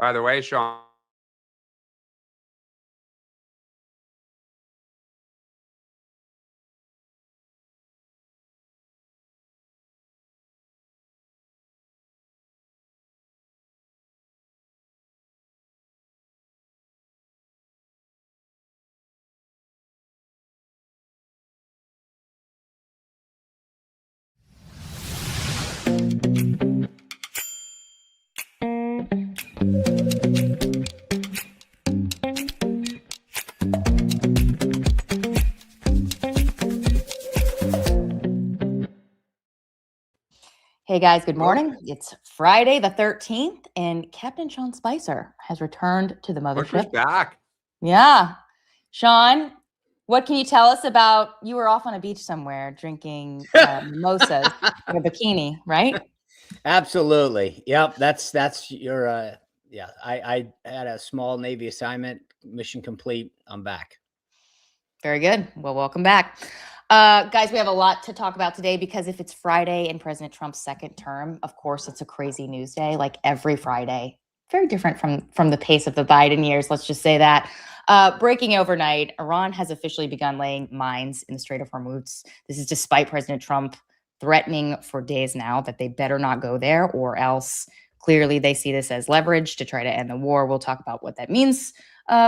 By the way, Sean. Hey guys, good morning. It's Friday the 13th, and Captain Sean Spicer has returned to the mothership. Look who's back. Yeah. Sean, what can you tell us about, you were off on a beach somewhere drinking mimosas in a bikini, right? Absolutely. Yep. That's your, yeah, I had a small Navy assignment, mission complete. I'm back. Very good. Well, welcome back. Guys, we have a lot to talk about today because if it's Friday in President Trump's second term, of course, it's a crazy news day, like every Friday. Very different from the pace of the Biden years, let's just say that. Breaking overnight, Iran has officially begun laying mines in the Strait of Hormuz. This is despite President Trump threatening for days now that they better not go there or else. Clearly, they see this as leverage to try to end the war. We'll talk about what that means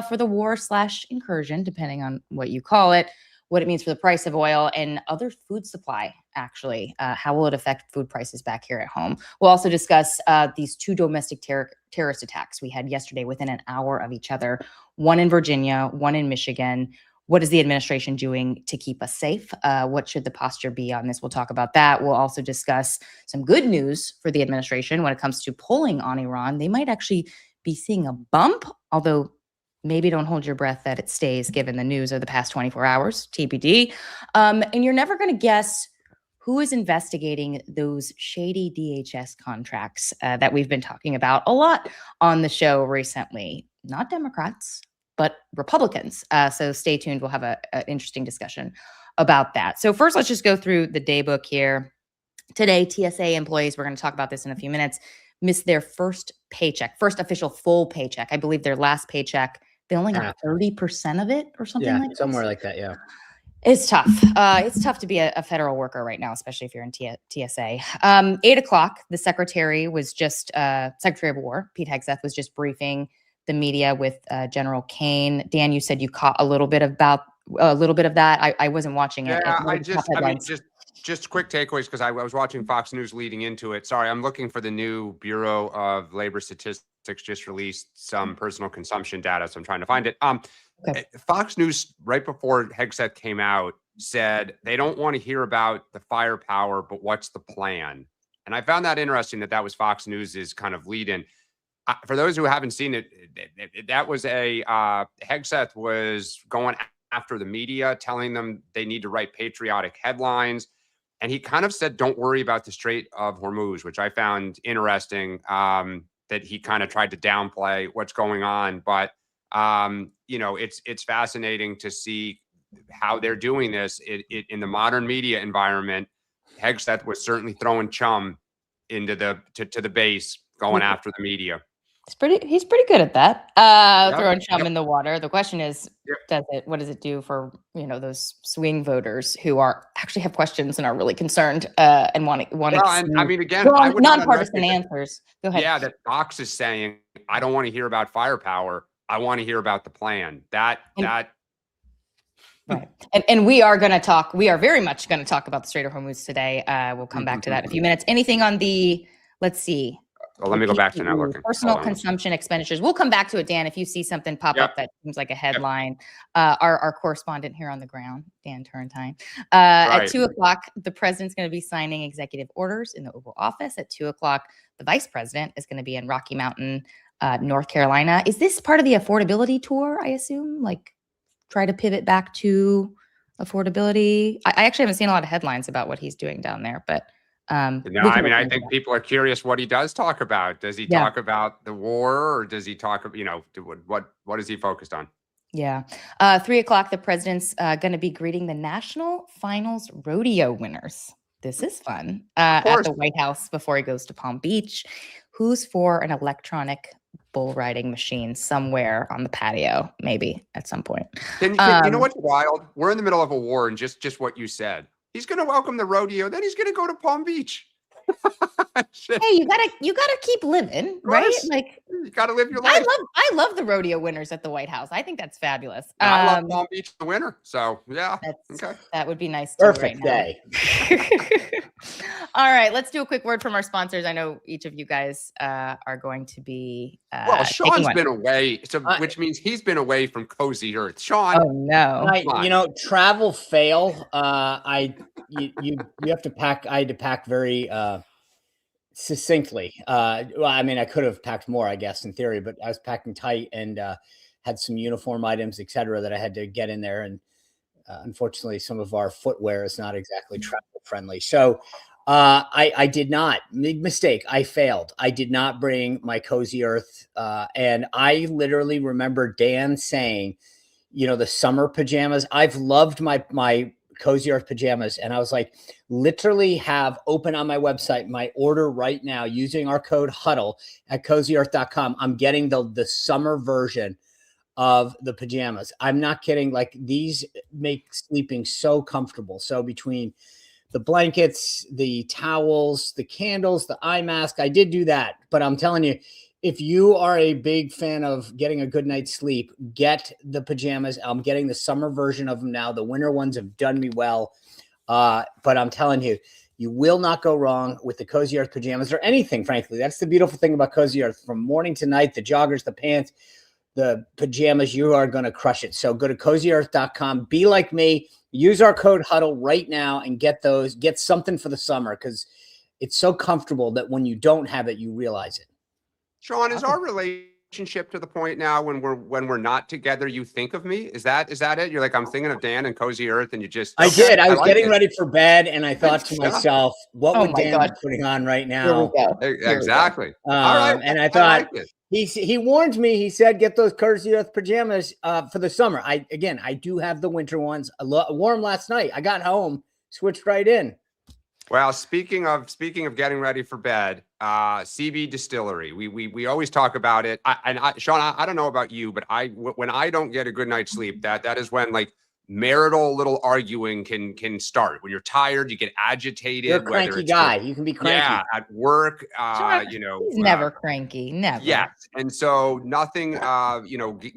for the war/incursion, depending on what you call it, what it means for the price of oil and other food supply, actually. How will it affect food prices back here at home? We'll also discuss these two domestic terrorist attacks we had yesterday within an hour of each other, one in Virginia, one in Michigan. What is the administration doing to keep us safe? What should the posture be on this? We'll talk about that. We'll also discuss some good news for the administration when it comes to pulling on Iran. They might actually be seeing a bump, although maybe don't hold your breath that it stays given the news of the past 24 hours, TBD. And you're never going to guess who is investigating those shady DHS contracts that we've been talking about a lot on the show recently. Not Democrats, but Republicans. So stay tuned. We'll have an interesting discussion about that. So first, let's just go through the day book here. Today, TSA employees, we're going to talk about this in a few minutes, missed their first paycheck, first official full paycheck. I believe their last paycheck, they only got 30% of it or something like that. Somewhere like that, yeah. It's tough. It's tough to be a federal worker right now, especially if you're in TSA. 8 o'clock, the secretary was just, Secretary of War, Pete Hegseth, was just briefing the media with General Kane. Dan, you said you caught a little bit of that. I wasn't watching it. Yeah, just quick takeaways because I was watching Fox News leading into it. Sorry, I'm looking for the new Bureau of Labor Statistics just released some personal consumption data, so I'm trying to find it. Okay. Fox News, right before Hegseth came out, said they don't want to hear about the firepower, but what's the plan? And I found that interesting that was Fox News's kind of lead-in. For those who haven't seen it, that was Hegseth was going after the media, telling them they need to write patriotic headlines. And he kind of said, don't worry about the Strait of Hormuz, which I found interesting, that he kind of tried to downplay what's going on. But, it's fascinating to see how they're doing this in the modern media environment. Hegseth was certainly throwing chum into to the base, going after the media. He's pretty good at that. Throwing chum in the water. The question is, what does it do for, those swing voters who actually have questions and are really concerned and want to I mean, again, nonpartisan answers. Go ahead. Yeah, that Fox is saying, I don't want to hear about firepower. I want to hear about the plan. Right. And we are very much going to talk about the Strait of Hormuz today. We'll come back to that in a few minutes. Anything on let's see. Well, let me go back to now looking. Personal consumption expenditures. We'll come back to it, Dan, if you see something pop up that seems like a headline. Our correspondent here on the ground, Dan Turrentine. At 2 o'clock, the president's going to be signing executive orders in the Oval Office. At 2 o'clock, the vice president is going to be in Rocky Mountain, North Carolina. Is this part of the affordability tour, I assume? Like, try to pivot back to affordability? I actually haven't seen a lot of headlines about what he's doing down there, but... I think people are curious what he does talk about. Does he talk about the war, or does he talk, what is he focused on? Yeah. 3 o'clock, the president's going to be greeting the national finals rodeo winners. This is fun. At the White House before he goes to Palm Beach. Who's for an electronic bull riding machine somewhere on the patio, maybe at some point. You know what's wild? We're in the middle of a war, and just what you said. He's going to welcome the rodeo, then he's going to go to Palm Beach. Hey, you gotta keep living, right? Like you gotta live your life. I love the rodeo winners at the White House. I think that's fabulous. I love Palm Beach the winner. So yeah, okay. That would be nice. Perfect day. All right, let's do a quick word from our sponsors. I know each of you guys are going to be. Well, Sean's been away, so which means he's been away from Cozy Earth. Sean, oh no, travel fail. You have to pack. I had to pack very succinctly. Well, I mean, I could have packed more, I guess, in theory, but I was packing tight and had some uniform items, etc., that I had to get in there. And unfortunately, some of our footwear is not exactly travel friendly. So I did not. Big mistake. I failed. I did not bring my Cozy Earth. And I literally remember Dan saying, the summer pajamas. I've loved my Cozy Earth pajamas. And I was like, literally have open on my website, my order right now using our code Huddle at CozyEarth.com. I'm getting the summer version of the pajamas. I'm not kidding. Like, these make sleeping so comfortable. So between the blankets, the towels, the candles, the eye mask, I did do that. But I'm telling you, if you are a big fan of getting a good night's sleep, get the pajamas. I'm getting the summer version of them now. The winter ones have done me well. But I'm telling you, you will not go wrong with the Cozy Earth pajamas or anything, frankly. That's the beautiful thing about Cozy Earth. From morning to night, the joggers, the pants, the pajamas, you are going to crush it. So go to CozyEarth.com. Be like me. Use our code Huddle right now and get those. Get something for the summer, because it's so comfortable that when you don't have it, you realize it. Sean, is our relationship to the point now when we're not together, you think of me? Is that it? You're like, I'm thinking of Dan and Cozy Earth, and you just. I did. I was getting ready for bed, and I thought to myself, what would Dan be putting on right now? Exactly. All right. And I thought, he warned me. He said, get those Cozy Earth pajamas for the summer. I do have the winter ones. I wore them last night. I got home, switched right in. Well, speaking of getting ready for bed, CB Distillery. We always talk about it. Sean, I don't know about you, but when I don't get a good night's sleep, that is when like marital little arguing can start. When you're tired, you get agitated. You're a cranky guy. You can be cranky. Yeah, at work. He's never cranky. Never. Yes, and so nothing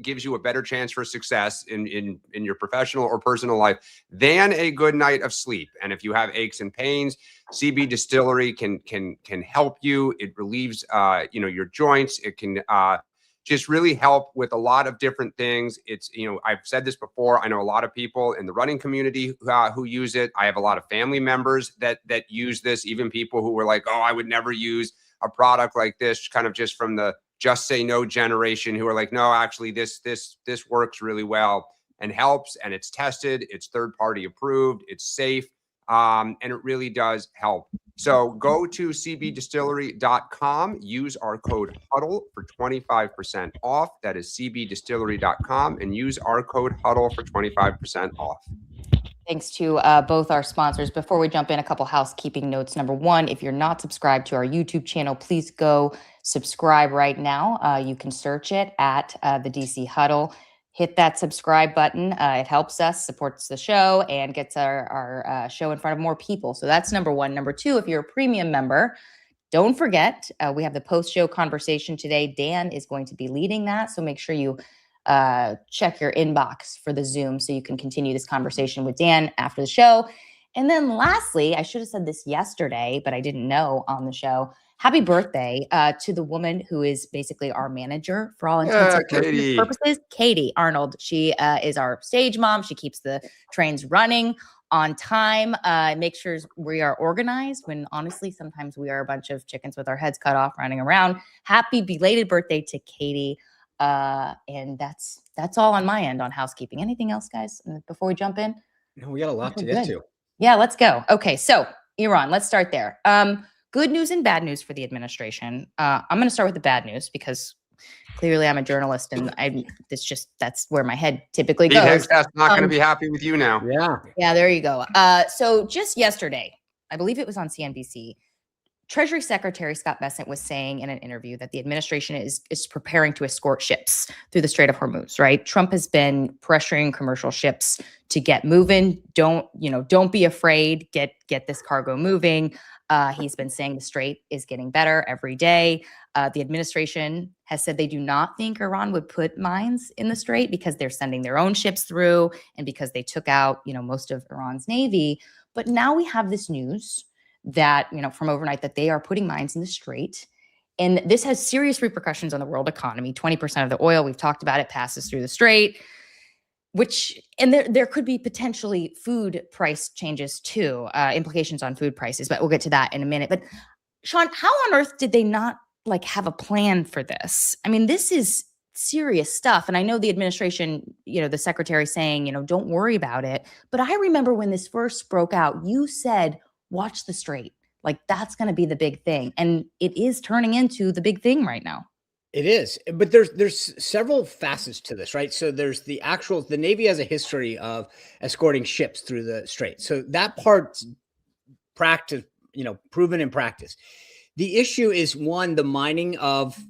gives you a better chance for success in your professional or personal life than a good night of sleep. And if you have aches and pains, CB Distillery can help you. It relieves your joints. It can just really help with a lot of different things. It's, I've said this before. I know a lot of people in the running community who use it. I have a lot of family members that use this, even people who were like, oh, I would never use a product like this, kind of just from the just say no generation, who are like, no, actually this works really well and helps. And it's tested, it's third-party approved, it's safe. And it really does help. So go to cbdistillery.com, use our code Huddle for 25% off. That is cbdistillery.com, and use our code Huddle for 25% off. Thanks to both our sponsors. Before we jump in, a couple housekeeping notes. Number one, if you're not subscribed to our YouTube channel, please go subscribe right now. You can search it at the DC Huddle. Hit that subscribe button. It helps us, supports the show, and gets our show in front of more people. So that's number one. Number two, if you're a premium member, don't forget, we have the post-show conversation today. Dan is going to be leading that. So make sure you check your inbox for the Zoom so you can continue this conversation with Dan after the show. And then lastly, I should have said this yesterday, but I didn't know on the show. Happy birthday to the woman who is basically our manager for all intents and purposes, Katie Arnold. She is our stage mom. She keeps the trains running on time, makes sure we are organized when honestly, sometimes we are a bunch of chickens with our heads cut off running around. Happy belated birthday to Katie. And that's all on my end on housekeeping. Anything else, guys, before we jump in? No, we got a lot to get to. Yeah, let's go. Okay, so Iran, let's start there. Good news and bad news for the administration. I'm going to start with the bad news because clearly I'm a journalist and that's where my head typically goes. That's not going to be happy with you now. Yeah. Yeah, there you go. So just yesterday, I believe it was on CNBC, Treasury Secretary Scott Bessent was saying in an interview that the administration is preparing to escort ships through the Strait of Hormuz, right? Trump has been pressuring commercial ships to get moving. Don't be afraid. Get this cargo moving. He's been saying the strait is getting better every day. The administration has said they do not think Iran would put mines in the strait because they're sending their own ships through and because they took out, most of Iran's navy. But now we have this news that, from overnight, that they are putting mines in the strait. And this has serious repercussions on the world economy. 20% of the oil, we've talked about it, passes through the strait, and there could be potentially food price changes too, implications on food prices, but we'll get to that in a minute. But Sean, how on earth did they not have a plan for this? I mean, this is serious stuff. And I know the administration, the secretary saying, don't worry about it. But I remember when this first broke out, you said, watch the strait. That's going to be the big thing. And it is turning into the big thing right now. It is, but there's several facets to this, right? So there's the Navy has a history of escorting ships through the strait. So that part's practice, proven in practice. The issue is one, the mining of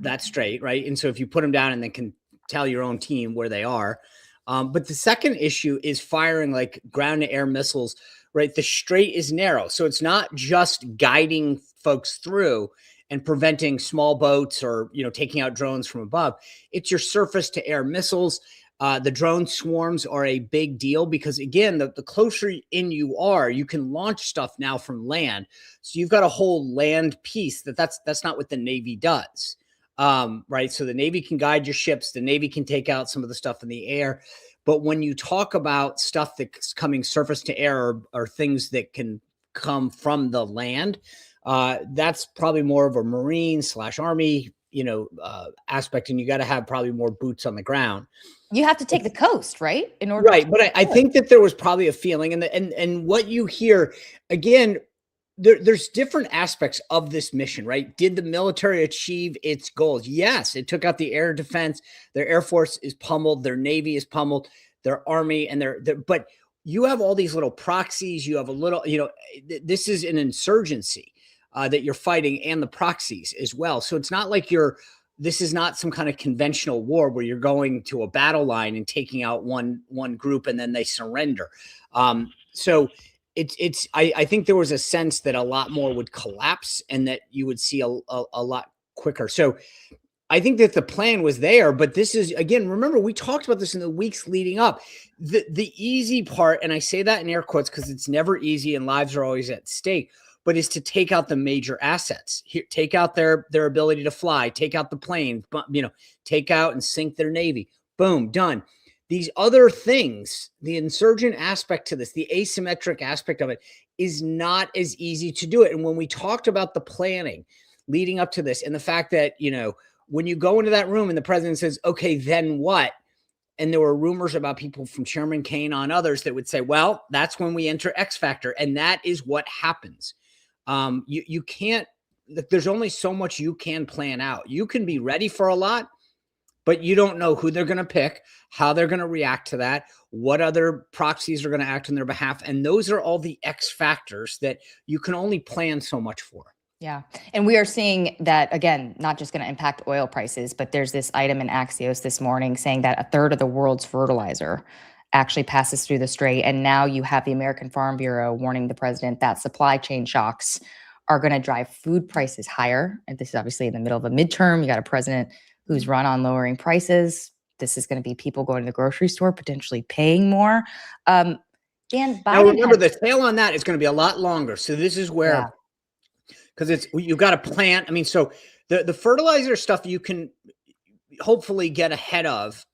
that strait, right? And so if you put them down and then can tell your own team where they are. But the second issue is firing ground to air missiles, right? The strait is narrow. So it's not just guiding folks through and preventing small boats or, taking out drones from above. It's your surface to air missiles. The drone swarms are a big deal because, again, the closer in you are, you can launch stuff now from land. So you've got a whole land piece that's not what the Navy does, right? So the Navy can guide your ships. The Navy can take out some of the stuff in the air. But when you talk about stuff that's coming surface to air or things that can come from the land, that's probably more of a Marine/Army, aspect. And you got to have probably more boots on the ground. You have to take the coast, right? In order, right? But I think that there was probably a feeling, and what you hear again, there's different aspects of this mission, right? Did the military achieve its goals? Yes, it took out the air defense. Their Air Force is pummeled. Their Navy is pummeled. Their Army and but you have all these little proxies. You have a little, this is an insurgency that you're fighting, and the proxies as well. So it's not like this is not some kind of conventional war where you're going to a battle line and taking out one group and then they surrender. So I think there was a sense that a lot more would collapse and that you would see a lot quicker. So I think that the plan was there, but this is, again, remember, we talked about this in the weeks leading up. The easy part, and I say that in air quotes because it's never easy and lives are always at stake, but is to take out the major assets. Here, take out their ability to fly, take out the plane, take out and sink their Navy. Boom, done. These other things, the insurgent aspect to this, the asymmetric aspect of it, is not as easy to do it. And when we talked about the planning leading up to this and the fact that, when you go into that room and the president says, okay, then what? And there were rumors about people from Chairman Kaine on others that would say, well, that's when we enter X factor. And that is what happens. You can't, there's only so much you can plan out. You can be ready for a lot, but you don't know who they're going to pick, how they're going to react to that, what other proxies are going to act on their behalf. And those are all the X factors that you can only plan so much for. Yeah. And we are seeing that, again, not just going to impact oil prices, but there's this item in Axios this morning saying that a third of the world's fertilizer actually passes through the strait. And now you have the American Farm Bureau warning the president that supply chain shocks are going to drive food prices higher. And this is obviously in the middle of a midterm. You got a president who's run on lowering prices. This is going to be people going to the grocery store, potentially paying more. Dan Biden. Now remember, the tail on that is going to be a lot longer. So this is where, because you've got to plant. I mean, so the fertilizer stuff you can hopefully get ahead of.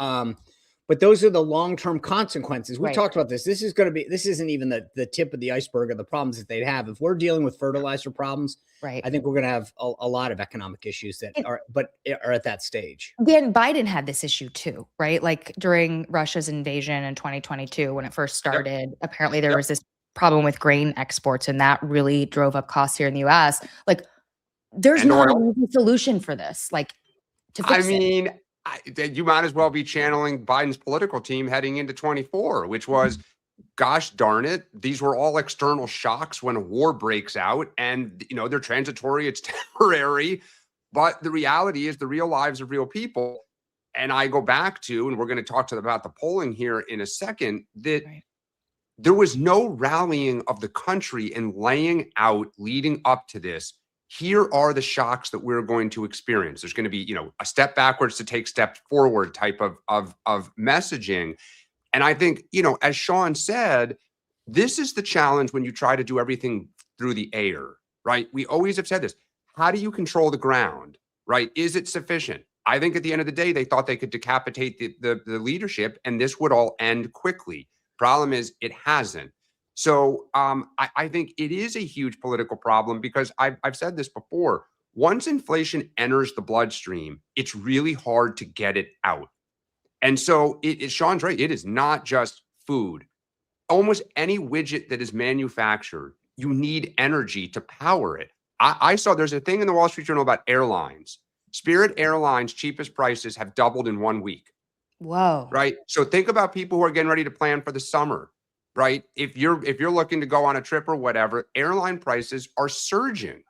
But those are the long-term consequences. We talked about this. This isn't even the tip of the iceberg of the problems that they'd have. If we're dealing with fertilizer problems, I think we're going to have a lot of economic issues that are at that stage. Dan Biden had this issue too, right? Like during Russia's invasion in 2022, when it first started, apparently there was this problem with grain exports, and that really drove up costs here in the U.S. Like, there's not an easy solution for this. Like, to fix you might as well be channeling Biden's political team heading into 24, which was gosh darn it, these were all external shocks when a war breaks out, and they're transitory, it's temporary. But the reality is the real lives of real people. And I go back to, and we're going to talk about the polling here in a second, that there was no rallying of the country and laying out leading up to this. Here are the shocks that we're going to experience. There's going to be, a step backwards to take steps forward type of messaging. And I think, as Sean said, this is the challenge when you try to do everything through the air, right? We always have said this. How do you control the ground, right? Is it sufficient? I think at the end of the day, they thought they could decapitate the leadership and this would all end quickly. Problem is, it hasn't. So I think it is a huge political problem because I've said this before. Once inflation enters the bloodstream, it's really hard to get it out. And so Sean's right. It is not just food. Almost any widget that is manufactured, you need energy to power it. I saw there's a thing in the Wall Street Journal about airlines. Spirit Airlines' cheapest prices have doubled in 1 week. Whoa. Right. So think about people who are getting ready to plan for the summer. Right. If you're looking to go on a trip or whatever, airline prices are surging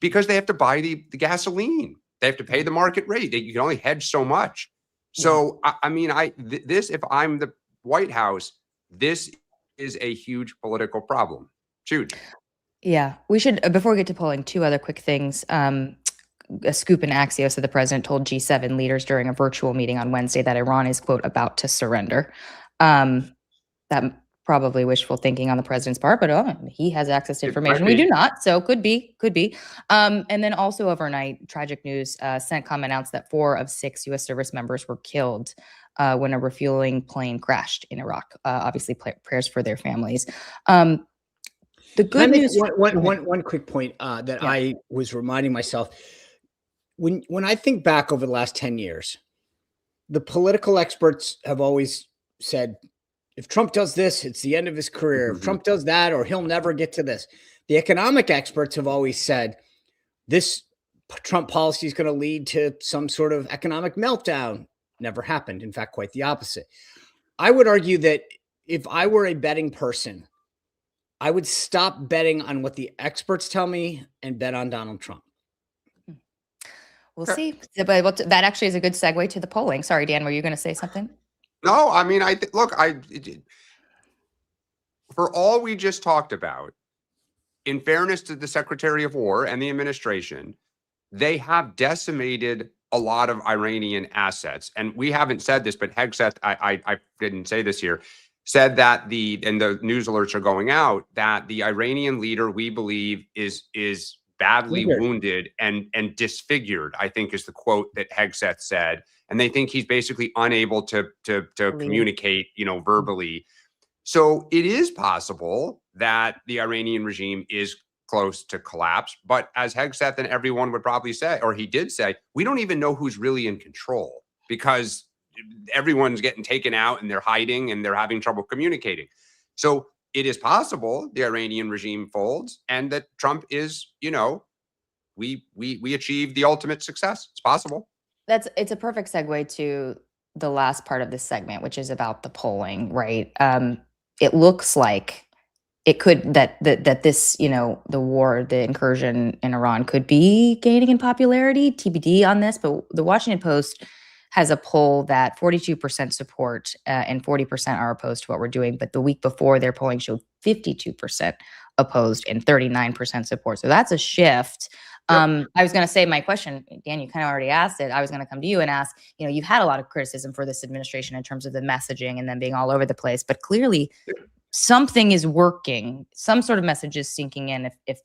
because they have to buy the gasoline. They have to pay the market rate. You can only hedge so much. So, if I'm the White House, this is a huge political problem. Huge. Yeah. We should, before we get to polling, two other quick things. A scoop in Axios that the president told G7 leaders during a virtual meeting on Wednesday that Iran is, quote, about to surrender. That probably wishful thinking on the president's part, but he has access to information we do not, so could be. And then also overnight, tragic news, CENTCOM announced that 4 of 6 U.S. service members were killed when a refueling plane crashed in Iraq. Obviously, prayers for their families. The good news. One quick point that I was reminding myself. When I think back over the last 10 years, the political experts have always said, if Trump does this, it's the end of his career. If Trump does that, or he'll never get to this. The economic experts have always said, this Trump policy is going to lead to some sort of economic meltdown. Never happened. In fact, quite the opposite. I would argue that if I were a betting person, I would stop betting on what the experts tell me and bet on Donald Trump. We'll see. But that actually is a good segue to the polling. Sorry, Dan, were you going to say something? No, for all we just talked about, in fairness to the Secretary of War and the administration, they have decimated a lot of Iranian assets. And we haven't said this, but Hegseth, I didn't say this here, said that and the news alerts are going out, that the Iranian leader, we believe, is badly wounded and disfigured, I think is the quote that Hegseth said. And they think he's basically unable to communicate, verbally. So it is possible that the Iranian regime is close to collapse. But as Hegseth and everyone would probably say, or he did say, we don't even know who's really in control because everyone's getting taken out and they're hiding and they're having trouble communicating. So it is possible the Iranian regime folds and that Trump is, we achieved the ultimate success. It's possible. It's a perfect segue to the last part of this segment, which is about the polling, right? It looks like it could that this, the war, the incursion in Iran could be gaining in popularity. TBD on this, but the Washington Post has a poll that 42% support and 40% are opposed to what we're doing. But the week before, their polling showed 52% opposed and 39% support. So that's a shift. I was going to say my question, Dan, you kind of already asked it. I was going to come to you and ask, you've had a lot of criticism for this administration in terms of the messaging and them being all over the place, but clearly something is working. Some sort of message is sinking in if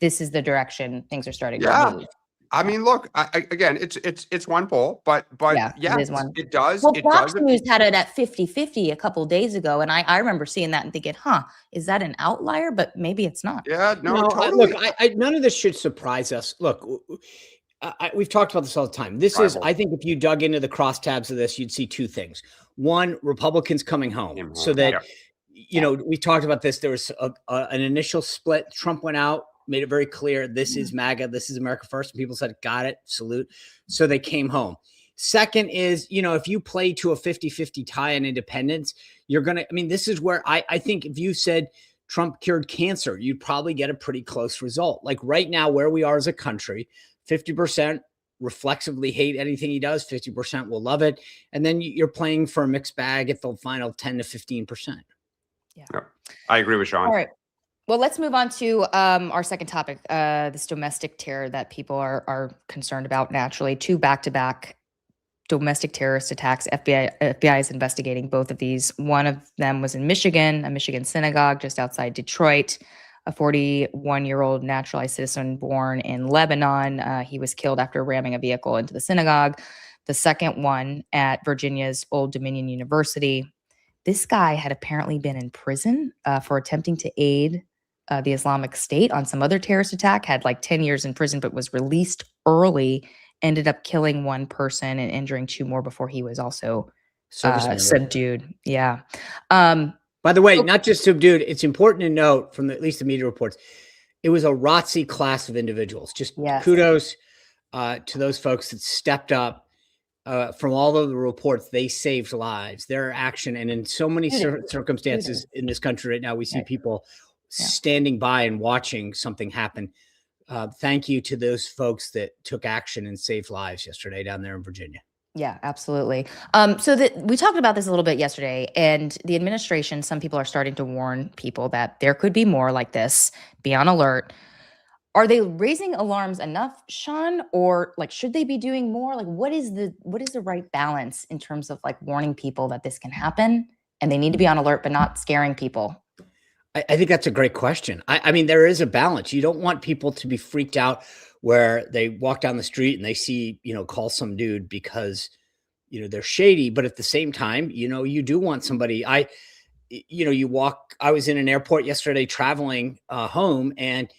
this is the direction things are starting to move. I mean, look, again, it's one poll, but yeah, it is one. It does. Well, Fox News had it at 50-50 a couple of days ago, and I remember seeing that and thinking, is that an outlier? But maybe it's not. Yeah, no, totally. Look, none of this should surprise us. Look, we've talked about this all the time. This is, I think, if you dug into the crosstabs of this, you'd see two things. One, Republicans coming home, so that we talked about this. There was an initial split. Trump went out, made it very clear, this is MAGA, this is America first. And people said, got it, salute. So they came home. Second is, if you play to a 50-50 tie on independents, you're going to, this is where I think if you said Trump cured cancer, you'd probably get a pretty close result. Like right now, where we are as a country, 50% reflexively hate anything he does, 50% will love it. And then you're playing for a mixed bag at the final 10 to 15%. Yeah. I agree with Sean. All right. Well, let's move on to our second topic, this domestic terror that people are concerned about naturally. 2 back-to-back domestic terrorist attacks. FBI is investigating both of these. One of them was in Michigan, a Michigan synagogue just outside Detroit. A 41-year-old naturalized citizen born in Lebanon. He was killed after ramming a vehicle into the synagogue. The second one at Virginia's Old Dominion University. This guy had apparently been in prison for attempting to aid the Islamic State on some other terrorist attack, had like 10 years in prison, but was released early, ended up killing 1 person and injuring 2 more before he was also subdued. Yeah. By the way, not just subdued, it's important to note from at least the media reports, it was a ROTC class of individuals. Just kudos to those folks that stepped up. From all of the reports, they saved lives. Their action, and in so many circumstances in this country right now, we see people standing by and watching something happen. Thank you to those folks that took action and saved lives yesterday down there in Virginia. Yeah, absolutely. So we talked about this a little bit yesterday, and the administration, some people are starting to warn people that there could be more like this. Be on alert. Are they raising alarms enough, Sean, or like should they be doing more? Like what is the right balance in terms of like warning people that this can happen and they need to be on alert but not scaring people? I think that's a great question. I mean, there is a balance. You don't want people to be freaked out where they walk down the street and they see, call some dude because, they're shady. But at the same time, you do want somebody. I was in an airport yesterday traveling home, and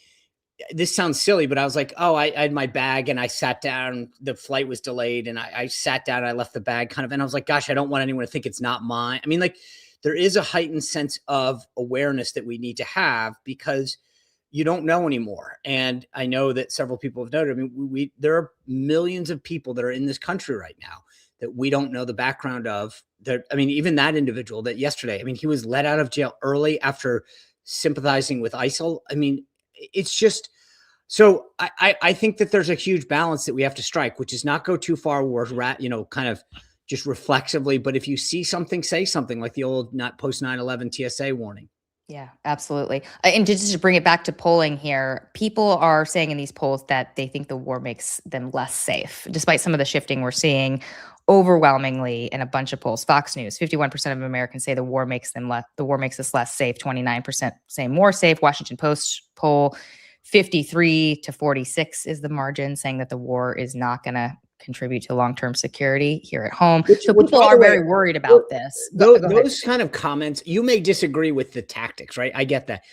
this sounds silly, but I was like, oh, I had my bag and I sat down. The flight was delayed and I sat down. I left the bag kind of, and I was like, gosh, I don't want anyone to think it's not mine. I mean, like there is a heightened sense of awareness that we need to have because you don't know anymore. And I know that several people have noted, I mean, there are millions of people that are in this country right now that we don't know the background of. I mean, even that individual that yesterday, I mean, he was let out of jail early after sympathizing with ISIL. I mean, it's just, so I think that there's a huge balance that we have to strike, which is not go too far where kind of just reflexively, but if you see something, say something, like the old post 9/11 TSA warning. Yeah, absolutely. And just to bring it back to polling here, people are saying in these polls that they think the war makes them less safe, despite some of the shifting we're seeing overwhelmingly in a bunch of polls. Fox News, 51% of Americans say the war makes us less safe. 29% say more safe. Washington Post poll, 53 to 46 is the margin, saying that the war is not going to contribute to long-term security here at home. So people are very worried about this. Those kind of comments, you may disagree with the tactics, right? I get that.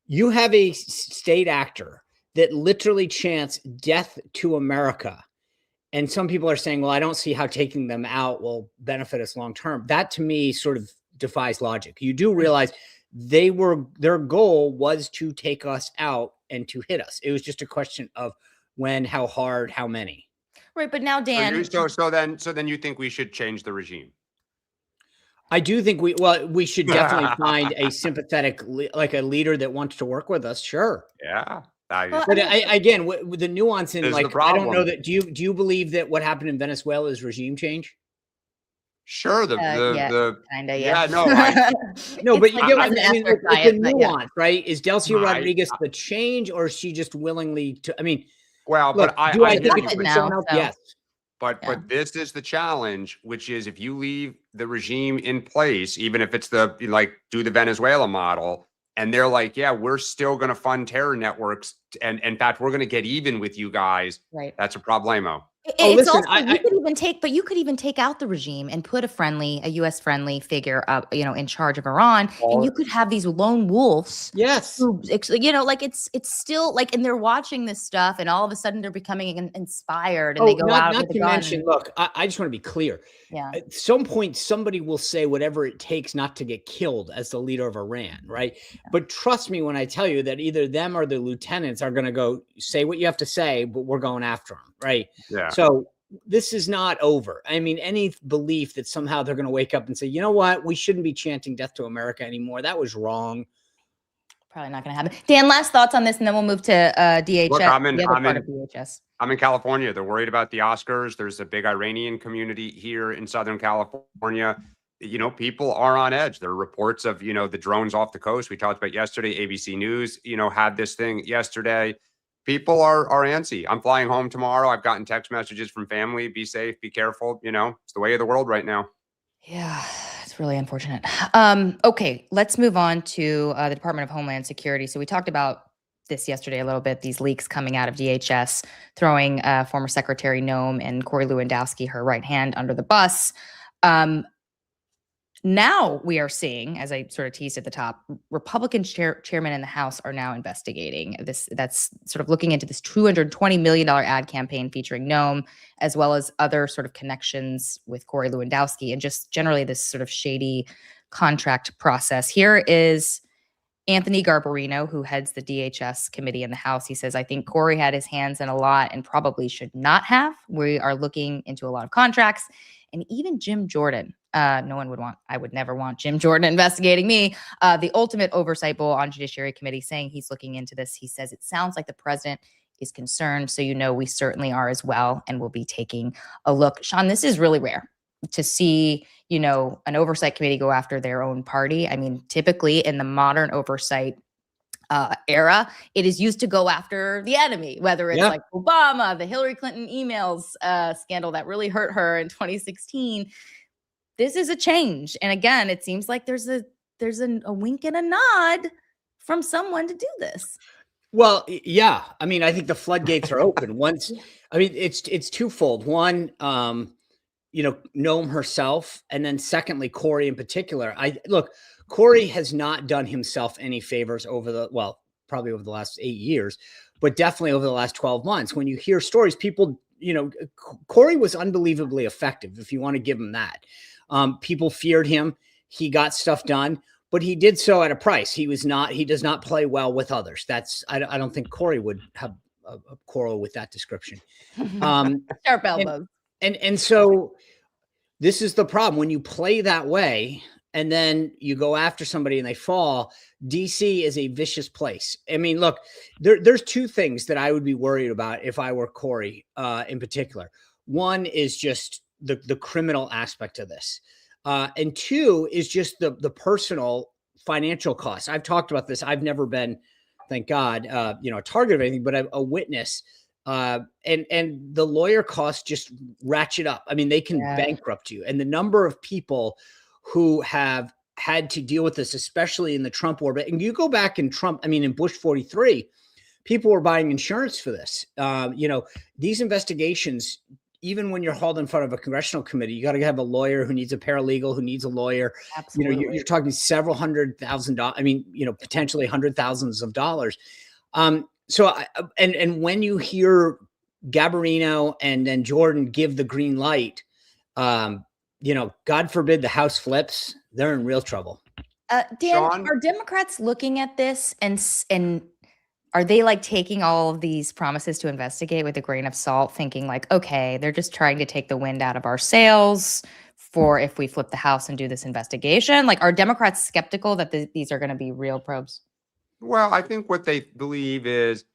You have a state actor that literally chants death to America. And some people are saying, well, I don't see how taking them out will benefit us long-term. That to me sort of defies logic. You do realize their goal was to take us out and to hit us. It was just a question of when, how hard, how many. Right, but now, Dan. So then you think we should change the regime? I do think we should definitely find a sympathetic, like a leader that wants to work with us. Sure. Yeah. But again, with the nuance in like, I don't know that. Do you believe that what happened in Venezuela is regime change? Sure. Kinda, yeah. No, no, but you get what I mean, the nuance, right? Is Delcy Rodriguez the change, or is she just willingly to? I mean, well, look, but I think it's now, so. Yes. But this is the challenge, which is if you leave the regime in place, even if it's do the Venezuela model, and they're like, yeah, we're still going to fund terror networks, and in fact, we're going to get even with you guys. Right. That's a problemo. You could even take out the regime and put a U.S. friendly figure up, in charge of Iran, and you could have these lone wolves. Yes. Who, it's still like, and they're watching this stuff, and all of a sudden they're becoming inspired, and they go out with the gun. Look, I just want to be clear. Yeah. At some point, somebody will say whatever it takes not to get killed as the leader of Iran, right? Yeah. But trust me when I tell you that either them or the lieutenants are going to go say what you have to say, but we're going after them, right? Yeah. So this is not over. I mean, any belief that somehow they're going to wake up and say, you know what, we shouldn't be chanting death to America anymore. That was wrong. Probably not going to happen. Dan, last thoughts on this, and then we'll move to DHS. Look, the other part of DHS. I'm in California. They're worried about the Oscars. There's a big Iranian community here in Southern California. You know, people are on edge. There are reports of, you know, the drones off the coast. We talked about yesterday. ABC News, you know, had this thing yesterday. People are antsy. I'm flying home tomorrow. I've gotten text messages from family. Be safe. Be careful. You know, it's the way of the world right now. Yeah, it's really unfortunate. Okay, let's move on to the Department of Homeland Security. So we talked about this yesterday a little bit, these leaks coming out of DHS, throwing former Secretary Noem and Corey Lewandowski, her right hand, under the bus. Now we are seeing, as I sort of teased at the top, Republican chairmen in the House are now investigating this. That's sort of looking into this $220 million ad campaign featuring Noem, as well as other sort of connections with Corey Lewandowski, and just generally this sort of shady contract process. Here is Anthony Garbarino, who heads the DHS committee in the House. He says, I think Corey had his hands in a lot and probably should not have. We are looking into a lot of contracts. And even Jim Jordan, I would never want Jim Jordan investigating me. The ultimate oversight bull on Judiciary Committee, saying he's looking into this. He says, it sounds like the president is concerned. So, you know, we certainly are as well. And we'll be taking a look. Sean, this is really rare to see, you know, an oversight committee go after their own party. I mean, typically in the modern oversight era, it is used to go after the enemy, whether it's like Obama, the Hillary Clinton emails scandal that really hurt her in 2016. This is a change. And again, it seems like there's a wink and a nod from someone to do this. Well, yeah. I mean, I think the floodgates are open. Once, I mean, it's twofold. One, you know, Noem herself, and then secondly, Corey in particular. Corey has not done himself any favors probably over the last 8 years, but definitely over the last 12 months. When you hear stories, people, you know, Corey was unbelievably effective, if you want to give him that. People feared him. He got stuff done, but he did so at a price. He does not play well with others. I don't think Corey would have a quarrel with that description. Sharp elbows. And so this is the problem. When you play that way and then you go after somebody and they fall, DC is a vicious place. I mean, look, there's two things that I would be worried about if I were Corey in particular. One is just the criminal aspect of this. And two is just the personal financial costs. I've talked about this. I've never been, thank God, you know, a target of anything, but a witness. And the lawyer costs just ratchet up. I mean, they can bankrupt you. And the number of people who have had to deal with this, especially in the Trump orbit, and you go back in in Bush 43, people were buying insurance for this. You know, these investigations, even when you're hauled in front of a congressional committee, you got to have a lawyer who needs a paralegal, who needs a lawyer. Absolutely. You know, you're talking several $100,000. I mean, you know, potentially hundreds of thousands of dollars. So, and when you hear Garbarino and then Jordan give the green light, you know, God forbid the House flips, they're in real trouble. Dan, Sean? Are Democrats looking at this and are they like taking all of these promises to investigate with a grain of salt, thinking like, okay, they're just trying to take the wind out of our sails for if we flip the House and do this investigation? Like, are Democrats skeptical that these are going to be real probes? Well, I think what they believe is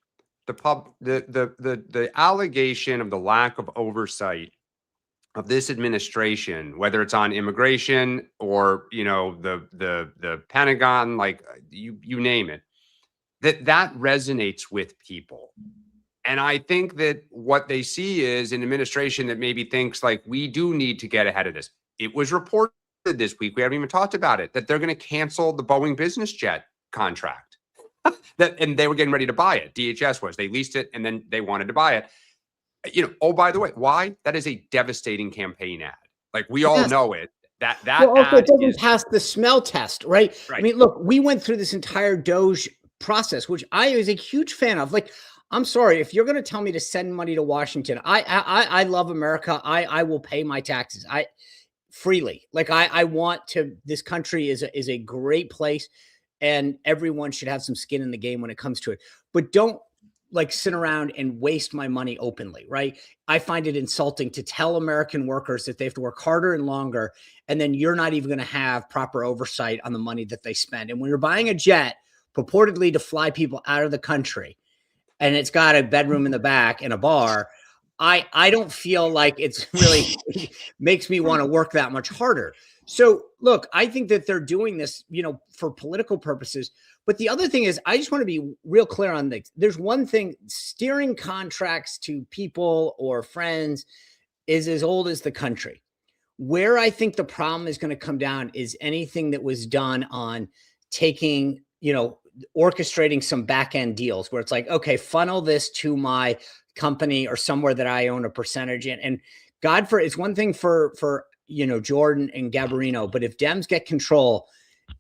the allegation of the lack of oversight of this administration, whether it's on immigration or, you know, the Pentagon, like you name it, that resonates with people. And I think that what they see is an administration that maybe thinks like, we do need to get ahead of this. It was reported this week, we haven't even talked about it, that they're going to cancel the Boeing business jet contract. And they were getting ready to buy it. DHS was. They leased it and then they wanted to buy it. You know, oh, by the way, why? That is a devastating campaign ad. Like, we all know it. That well, also, it doesn't pass the smell test, right? I mean, look, we went through this entire Doge process, which I was a huge fan of. Like, I'm sorry, if you're going to tell me to send money to Washington, I love America. I will pay my taxes. Freely. Like, I want to. This country is a great place, and everyone should have some skin in the game when it comes to it. But don't like sit around and waste my money openly, right? I find it insulting to tell American workers that they have to work harder and longer, and then you're not even going to have proper oversight on the money that they spend. And when you're buying a jet purportedly to fly people out of the country, and it's got a bedroom in the back and a bar, I don't feel like it's really makes me want to work that much harder. So look, I think that they're doing this, for political purposes. But the other thing is, I just want to be real clear on this. There's one thing, steering contracts to people or friends is as old as the country. Where I think the problem is going to come down is anything that was done on taking, orchestrating some back end deals where it's like, okay, funnel this to my company or somewhere that I own a percentage in. And God, it's one thing for Jordan and Garbarino, but if Dems get control,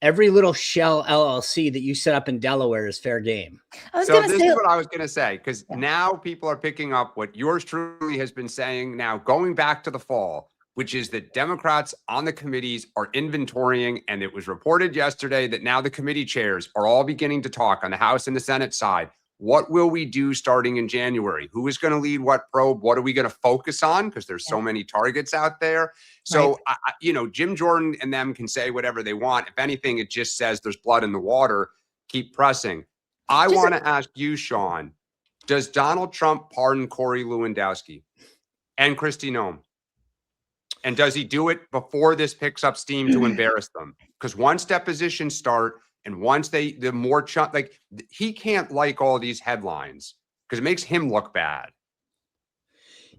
every little shell LLC that you set up in Delaware is fair game. So this is what I was going to say, because now people are picking up what yours truly has been saying now, going back to the fall, which is that Democrats on the committees are inventorying. And it was reported yesterday that now the committee chairs are all beginning to talk on the House and the Senate side. What will we do starting in January? Who is going to lead what probe? What are we going to focus on? Because there's so many targets out there. So, Jim Jordan and them can say whatever they want. If anything, it just says there's blood in the water. Keep pressing. I want to ask you, Sean, does Donald Trump pardon Corey Lewandowski and Kristi Noem? And does he do it before this picks up steam to embarrass them? Because once depositions start, and once he can't like all these headlines because it makes him look bad.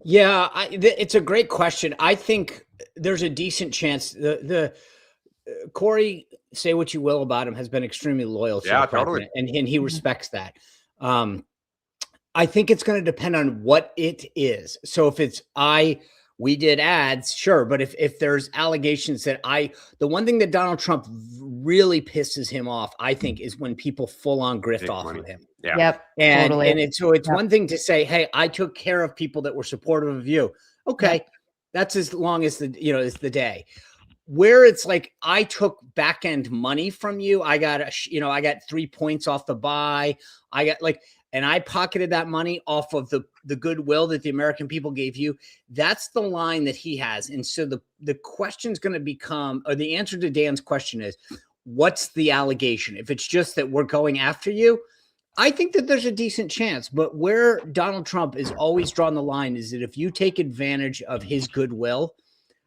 Yeah, it's a great question. I think there's a decent chance the Corey, say what you will about him, has been extremely loyal to the president, and he respects that. I think it's going to depend on what it is. So if it's we did ads, sure. But if there's allegations that the one thing that Donald Trump really pisses him off, I think, is when people full on grift off of him. Yeah. Yep. And Totally. so it's one thing to say, hey, I took care of people that were supportive of you. Okay. Yep. That's as long as is the day. Where it's like, I took back end money from you. I got I got 3 points off the buy. And I pocketed that money off of the goodwill that the American people gave you. That's the line that he has. And so the question's going to become, or the answer to Dan's question is, what's the allegation? If it's just that we're going after you, I think that there's a decent chance. But where Donald Trump is always drawn the line is that if you take advantage of his goodwill,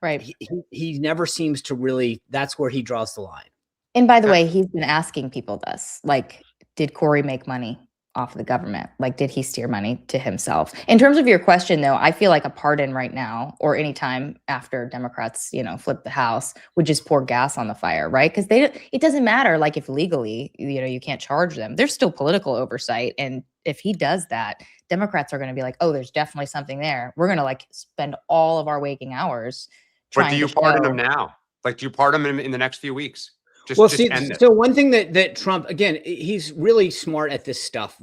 right, he never seems to really, that's where he draws the line. And by the way, he's been asking people this, like, did Corey make money off of the government? Like, did he steer money to himself? In terms of your question, though, I feel like a pardon right now, or any time after Democrats, flip the House, would just pour gas on the fire, right? Because it doesn't matter, like, if legally, you can't charge them. There's still political oversight, and if he does that, Democrats are going to be like, oh, there's definitely something there. We're going to spend all of our waking hours trying. But do you pardon him now? Like, do you pardon him in the next few weeks? So one thing that Trump, again, he's really smart at this stuff.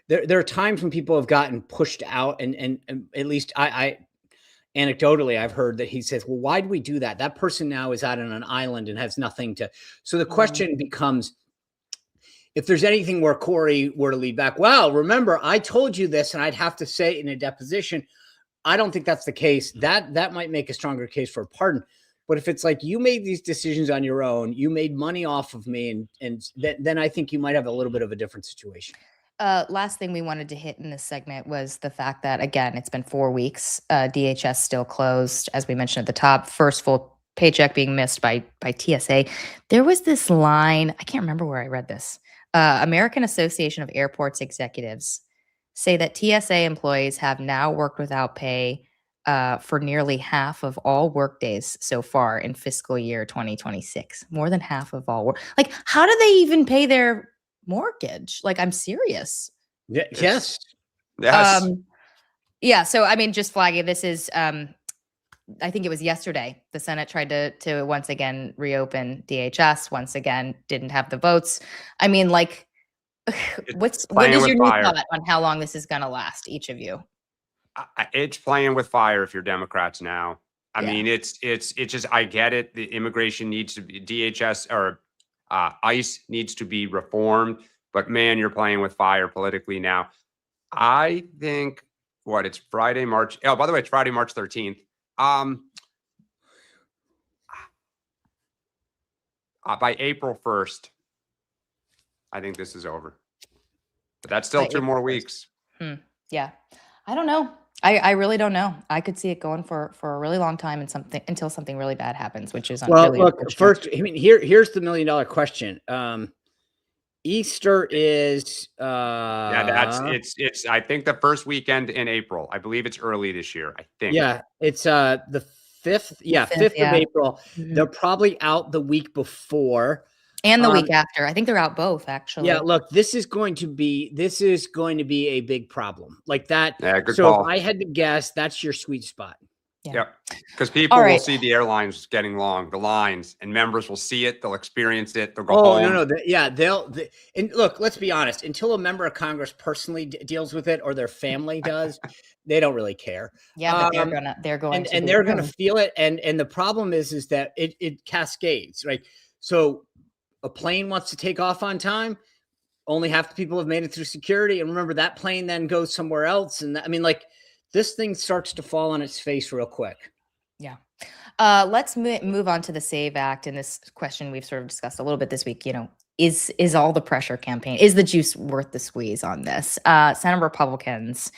There are times when people have gotten pushed out, and at least I anecdotally, I've heard that he says, well, why do we do that? That person now is out on an island and has nothing to. So the question becomes, if there's anything where Corey were to lead back, well, remember, I told you this, and I'd have to say it in a deposition. I don't think that's the case. That might make a stronger case for a pardon. But if it's like, you made these decisions on your own, you made money off of me, and then I think you might have a little bit of a different situation. Last thing we wanted to hit in this segment was the fact that, again, it's been 4 weeks. DHS still closed, as we mentioned at the top. First full paycheck being missed by TSA. There was this line, I can't remember where I read this. American Association of Airports Executives say that TSA employees have now worked without pay for nearly half of all workdays so far in fiscal year 2026. More than half of all work. Like, how do they even pay their mortgage? Like, I'm serious. Yes. Yeah. So, I mean, just flagging, this is, I think it was yesterday, the Senate tried to once again reopen DHS, once again, didn't have the votes. I mean, like, what is your new thought on how long this is going to last, each of you? It's playing with fire if you're Democrats now. I mean, it's just, I get it. The immigration needs to be, DHS or ICE needs to be reformed, but man, you're playing with fire politically now. I think it's Friday, March. Oh, by the way, it's Friday, March 13th. By April 1st, I think this is over. But that's still 2 more weeks. Yeah. I don't know. I really don't know. I could see it going for a really long time and until something really bad happens, which is really look, first, I mean, here's the $1 million question. Easter is it's I think the first weekend in April. I believe it's early this year. I think. Yeah, it's the 5th. Yeah, 5th of April. Mm-hmm. They're probably out the week before. And the week after. I think they're out both, actually. Yeah, look, this is going to be a big problem. Like that. Yeah, good so call. if I had to guess, that's your sweet spot. Yeah. Yep. Because people will see the airlines getting long, the lines, and members will see it. They'll experience it. They'll go home. No. And look, let's be honest. Until a member of Congress personally deals with it or their family does, they don't really care. Yeah, but they're going to feel it. And the problem is that it cascades, right? So a plane wants to take off on time. Only half the people have made it through security. And remember, that plane then goes somewhere else. And this thing starts to fall on its face real quick. Yeah. Let's move on to the SAVE Act. And this question we've sort of discussed a little bit this week, is all the pressure campaign, is the juice worth the squeeze on this? Senate Republicans,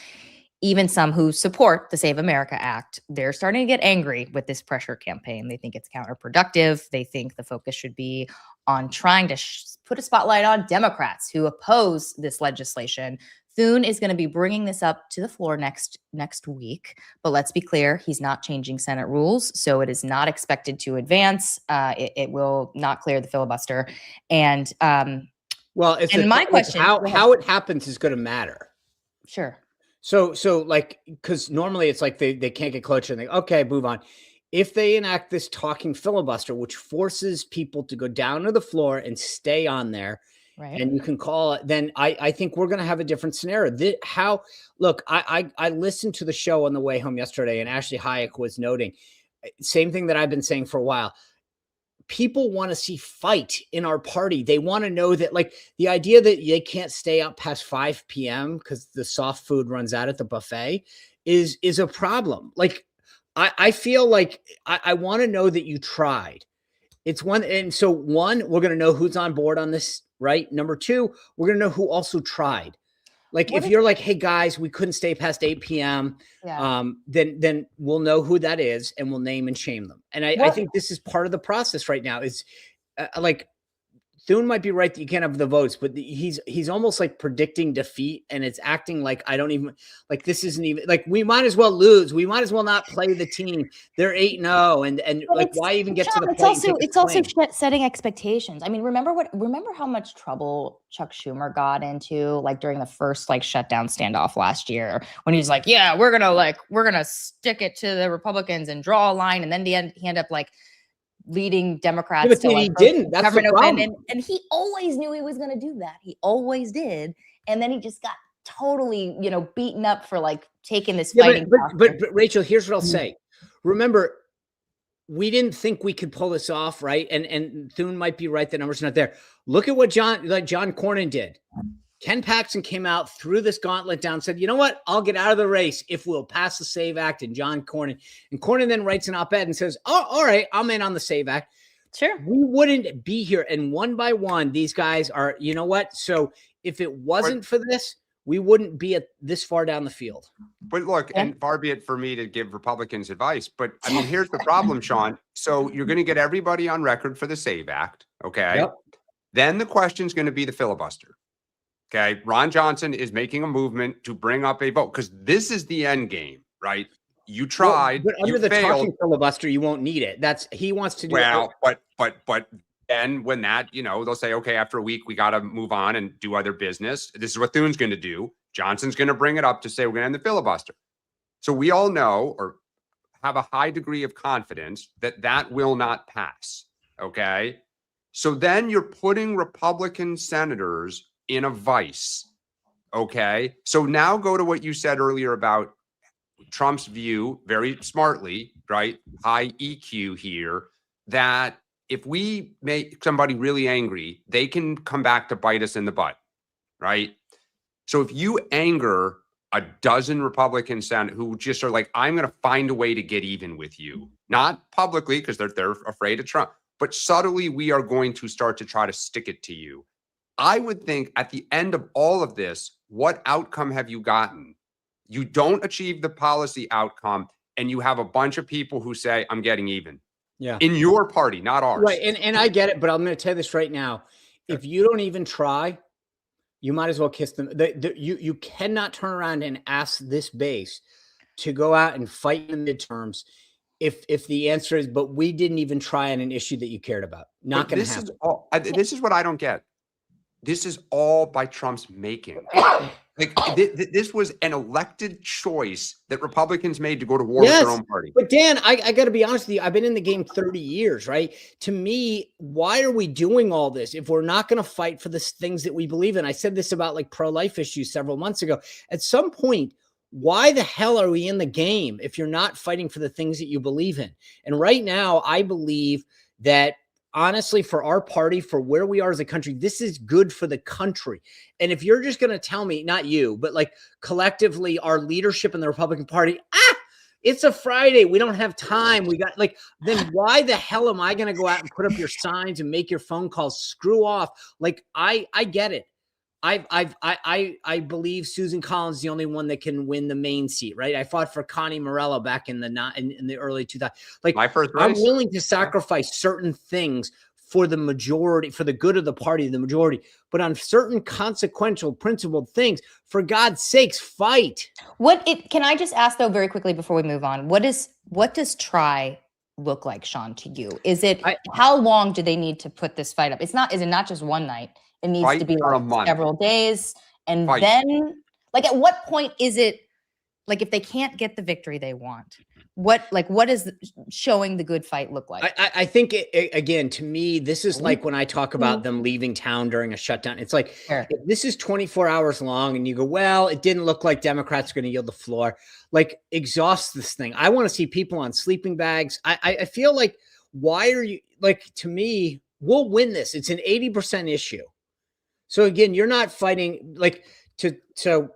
even some who support the Save America Act, they're starting to get angry with this pressure campaign. They think it's counterproductive. They think the focus should be on trying to put a spotlight on Democrats who oppose this legislation. Thune is going to be bringing this up to the floor next week, but let's be clear, he's not changing Senate rules, so it is not expected to advance. It will not clear the filibuster. And my question, how it happens is going to matter. Sure. So because normally it's like they can't get closer and okay, move on. If they enact this talking filibuster, which forces people to go down to the floor and stay on there, right, and you can call it, then I think we're going to have a different scenario. I listened to the show on the way home yesterday, and Ashley Hayek was noting same thing that I've been saying for a while. People want to see fight in our party. They want to know that, the idea that they can't stay up past 5 p.m. because the soft food runs out at the buffet is a problem. I feel like I want to know that you tried. It's one. And so we're going to know who's on board on this, right? Number two, we're going to know who also tried. If you're hey guys, we couldn't stay past 8 p.m. Then we'll know who that is and we'll name and shame them. And I think this is part of the process right now is Thune might be right that you can't have the votes, but he's almost predicting defeat, and it's acting like I don't even this isn't even we might as well lose. We might as well not play the team. They're 8-0, and why even get to the point? It's also setting expectations. I mean, remember how much trouble Chuck Schumer got into during the first shutdown standoff last year when he's yeah, we're gonna stick it to the Republicans and draw a line, and then he ended up leading Democrats to he didn't. That's the problem. And he always knew he was going to do that. He always did. And then he just got totally, beaten up for taking this fighting. But Rachel, here's what I'll say. Remember, we didn't think we could pull this off, right? And Thune might be right. The numbers are not there. Look at what John Cornyn did. Ken Paxton came out, threw this gauntlet down, said, you know what? I'll get out of the race if we'll pass the SAVE Act. And John Cornyn. And Cornyn then writes an op-ed and says, oh, all right, I'm in on the SAVE Act. Sure. We wouldn't be here. And one by one, these guys are, you know what? So if it wasn't for this, we wouldn't be this far down the field. But look, and far be it for me to give Republicans advice, but I mean, here's the problem, Sean. So you're going to get everybody on record for the SAVE Act. Okay. Yep. Then the question is going to be the filibuster. Okay, Ron Johnson is making a movement to bring up a vote because this is the end game, right? You tried, but under you the failed. Talking filibuster, you won't need it. He wants to do. Well, but then when that, they'll say, okay, after a week, we got to move on and do other business. This is what Thune's going to do. Johnson's going to bring it up to say we're going to end the filibuster. So we all know or have a high degree of confidence that will not pass. Okay, so then you're putting Republican senators in a vice. Okay. So now go to what you said earlier about Trump's view, very smartly, right? High EQ here, that if we make somebody really angry, they can come back to bite us in the butt, right? So if you anger a dozen Republicans who just are like, I'm going to find a way to get even with you, not publicly because they're afraid of Trump, but subtly, we are going to start to try to stick it to you. I would think at the end of all of this, what outcome have you gotten? You don't achieve the policy outcome, and you have a bunch of people who say, I'm getting even. Yeah. In your party, not ours. Right. And I get it, but I'm going to tell you this right now. If you don't even try, you might as well kiss them. You cannot turn around and ask this base to go out and fight in the midterms if the answer is, but we didn't even try on an issue that you cared about. Not going to happen. This is what I don't get. This is all by Trump's making. Like this was an elected choice that Republicans made to go to war with their own party. But Dan, I got to be honest with you. I've been in the game 30 years, right? To me, why are we doing all this if we're not going to fight for the things that we believe in? I said this about like pro-life issues several months ago. At some point, why the hell are we in the game if you're not fighting for the things that you believe in? And right now, I believe that honestly, for our party, for where we are as a country, this is good for the country. And if you're just going to tell me, not you, but like collectively our leadership in the Republican Party, it's a Friday, we don't have time, we got then why the hell am I going to go out and put up your signs and make your phone calls? Screw off. Like, I get it. I believe Susan Collins is the only one that can win the Maine seat, right? I fought for Connie Morello back in the early 2000s. Like, my first race. I'm willing to sacrifice certain things for the majority, for the good of the party, the majority, but on certain consequential, principled things, for God's sakes, fight. Can I just ask though, very quickly before we move on, what does try look like, Sean, to you? Is it how long do they need to put this fight up? Is it not just one night? It needs to be like several days. And then, like, at what point is it, like, if they can't get the victory they want, what is showing the good fight look like? I think, again, to me, this is like when I talk about them leaving town during a shutdown. It's like, if this is 24 hours long and you go, well, it didn't look like Democrats are going to yield the floor. Like, exhaust this thing. I want to see people on sleeping bags. I feel like, why are you, like, to me, we'll win this. It's an 80% issue. So again, you're not fighting so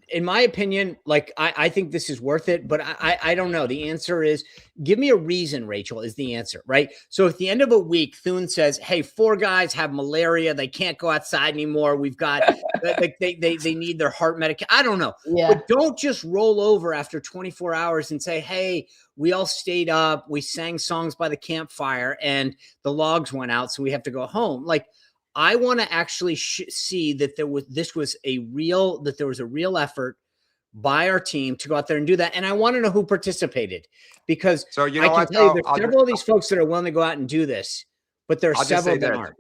in my opinion, like I think this is worth it, but I don't know. The answer is give me a reason, Rachel, is the answer, right? So at the end of a week, Thune says, hey, 4 guys have malaria. They can't go outside anymore. We've got they need their heart medication. I don't know. Yeah. But don't just roll over after 24 hours and say, hey, we all stayed up. We sang songs by the campfire and the logs went out. So we have to go home. Like, I want to actually see that there was a real effort by our team to go out there and do that. And I want to know who participated, because I can tell you there's several of these folks that are willing to go out and do this, but there are several that aren't.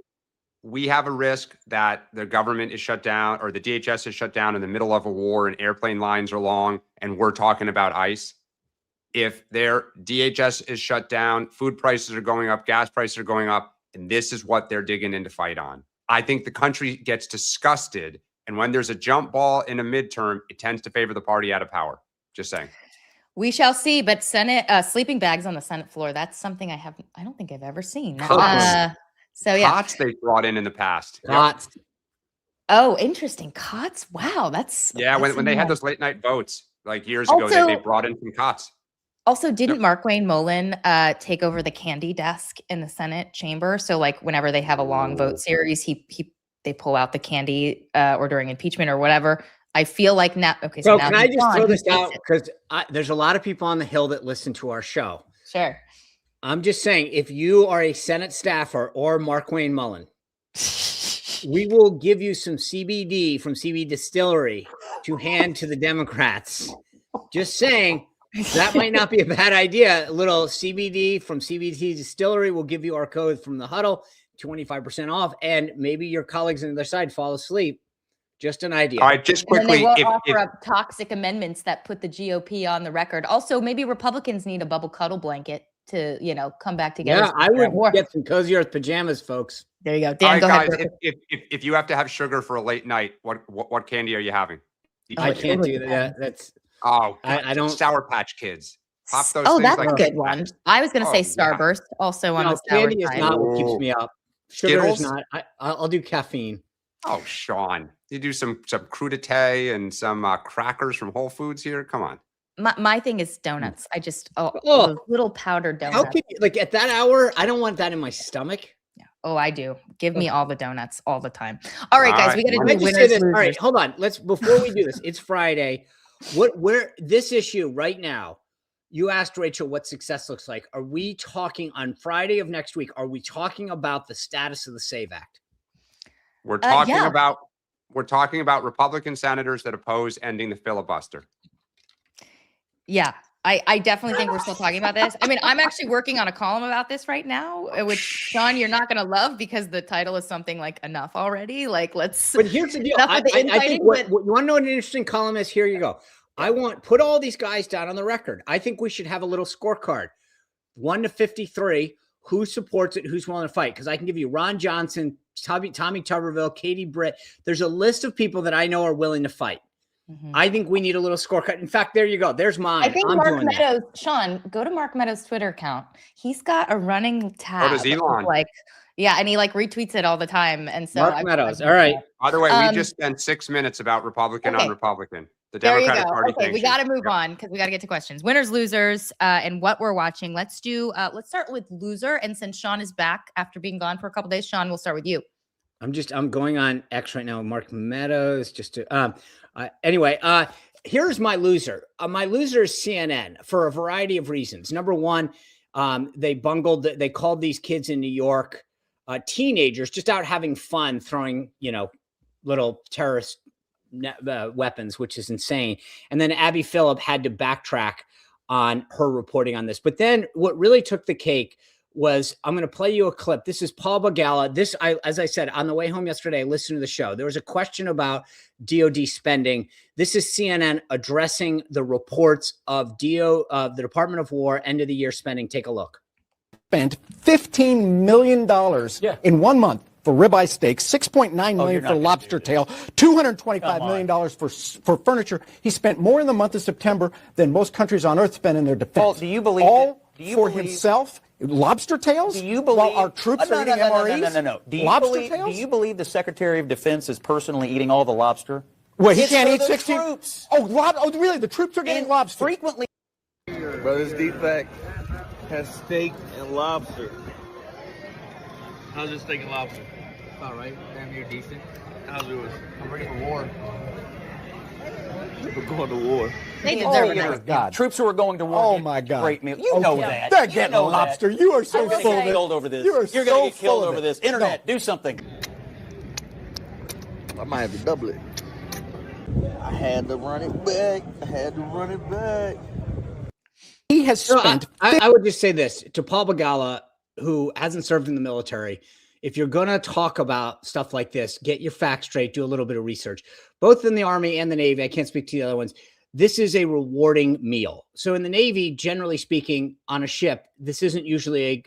We have a risk that the government is shut down or the DHS is shut down in the middle of a war and airplane lines are long and we're talking about ICE. If their DHS is shut down, food prices are going up, gas prices are going up, and this is what they're digging in to fight on. I think the country gets disgusted. And when there's a jump ball in a midterm, it tends to favor the party out of power. Just saying. We shall see. But Senate sleeping bags on the Senate floor, that's something I don't think I've ever seen. Cots they brought in the past. Cots. Yep. Oh, interesting. Cots. Wow. That's when they had those late night votes like years ago, they brought in some cots. Also, didn't Markwayne Mullin take over the candy desk in the Senate chamber? So, like, whenever they have a long vote series, they pull out the candy or during impeachment or whatever. I feel like now. Okay, so now can I just throw this out, because there's a lot of people on the Hill that listen to our show. Sure. I'm just saying, if you are a Senate staffer or Markwayne Mullin, we will give you some CBD from CB Distillery to hand to the Democrats. Just saying. That might not be a bad idea. A little CBD from CBD Distillery will give you our code from the Huddle, 25% off, and maybe your colleagues on the other side fall asleep. Just an idea. All right, just quickly. And they will offer up toxic amendments that put the GOP on the record. Also, maybe Republicans need a bubble cuddle blanket to, come back together. Yeah, I would get some Cozy Earth pajamas, folks. There you go. Dan, go ahead. Guys, if you have to have sugar for a late night, what candy are you having? I can't do that. That's... Oh, I don't. Sour Patch Kids. Pop those. Oh, that's a good one. I was going to say Starburst. Also on the sour candy is not what keeps me up. Sugar is not. I'll do caffeine. Oh, Sean, you do some crudité and some crackers from Whole Foods here. Come on. My thing is donuts. I just Oh. those little powdered donuts. How can you, like, at that hour? I don't want that in my stomach. Yeah. Oh, I do. Give me all the donuts all the time. All right, All guys, right, we got to let do me Just say winners, this. All right, losers. hold on. Before we do this, it's Friday. Where this issue right now? You asked Rachel what success looks like. Are we talking on Friday of next week? Are we talking about the status of the SAVE Act? We're talking Yeah. about Republican senators that oppose ending the filibuster. Yeah, I definitely think we're still talking about this. I mean, I'm actually working on a column about this right now, which Sean, you're not going to love because the title is something like enough already. Like, let's. But here's the deal. Enough I with the think infighting, what but- you want to know what an interesting column is? Here you go. I put all these guys down on the record. I think we should have a little scorecard, 1 to 53. Who supports it? Who's willing to fight? Because I can give you Ron Johnson, Tommy Tuberville, Katie Britt. There's a list of people that I know are willing to fight. Mhm. I think we need a little scorecard. In fact, there you go. There's mine. I think I'm Mark doing that. Meadows, Sean, go to Mark Meadows' Twitter account. He's got a running tab. does Elon. Like, yeah, and he like retweets it all the time. And so Mark Meadows. All right. By the way, we just spent 6 minutes about Republican okay. on Republican. The There you Democratic go. Party. Okay, we got to move on because we got to get to questions. Winners, losers, and what we're watching. Let's start with loser. And since Sean is back after being gone for a couple days, Sean, we'll start with you. I'm going on X right now. Mark Meadows. Just to anyway. Here's my loser. My loser is CNN for a variety of reasons. Number one, they called these kids in New York teenagers just out having fun, throwing little terrorist weapons, which is insane. And then Abby Phillip had to backtrack on her reporting on this. But then what really took the cake was, I'm going to play you a clip. This is Paul Begala. As I said, on the way home yesterday, I listened to the show. There was a question about DOD spending. This is CNN addressing the reports of the Department of War end of the year spending. Take a look. Spent $15 million in 1 month for ribeye steaks, $6.9 million for lobster tail, $225 million for furniture. He spent more in the month of September than most countries on earth spend in their defense. Paul, do you believe all for himself? Lobster tails? Do you believe while our troops are eating MREs? No. Do you believe the Secretary of Defense is personally eating all the lobster? Well, he It's can't for eat the 16. troops. Oh, really? The troops are getting And lobster. frequently. Brothers Defect has steak and lobster. How's your steak and lobster? All right, damn near decent. How's yours? I'm ready for war. We're going to war. They deserve a my nice God. Troops who are going to war. Oh, get my God. Great meal. You know Okay. that. They're You getting know lobster. that. You are so You're full gonna of get it. killed over this. You are You're so gonna get killed full of over it. this. Internet, do something. I might have to double it. I had to run it back. He has So spent. I would just say this to Paul Begala, who hasn't served in the military. If you're going to talk about stuff like this, get your facts straight, do a little bit of research, both in the Army and the Navy. I can't speak to the other ones. This is a rewarding meal. So in the Navy, generally speaking, on a ship, this isn't usually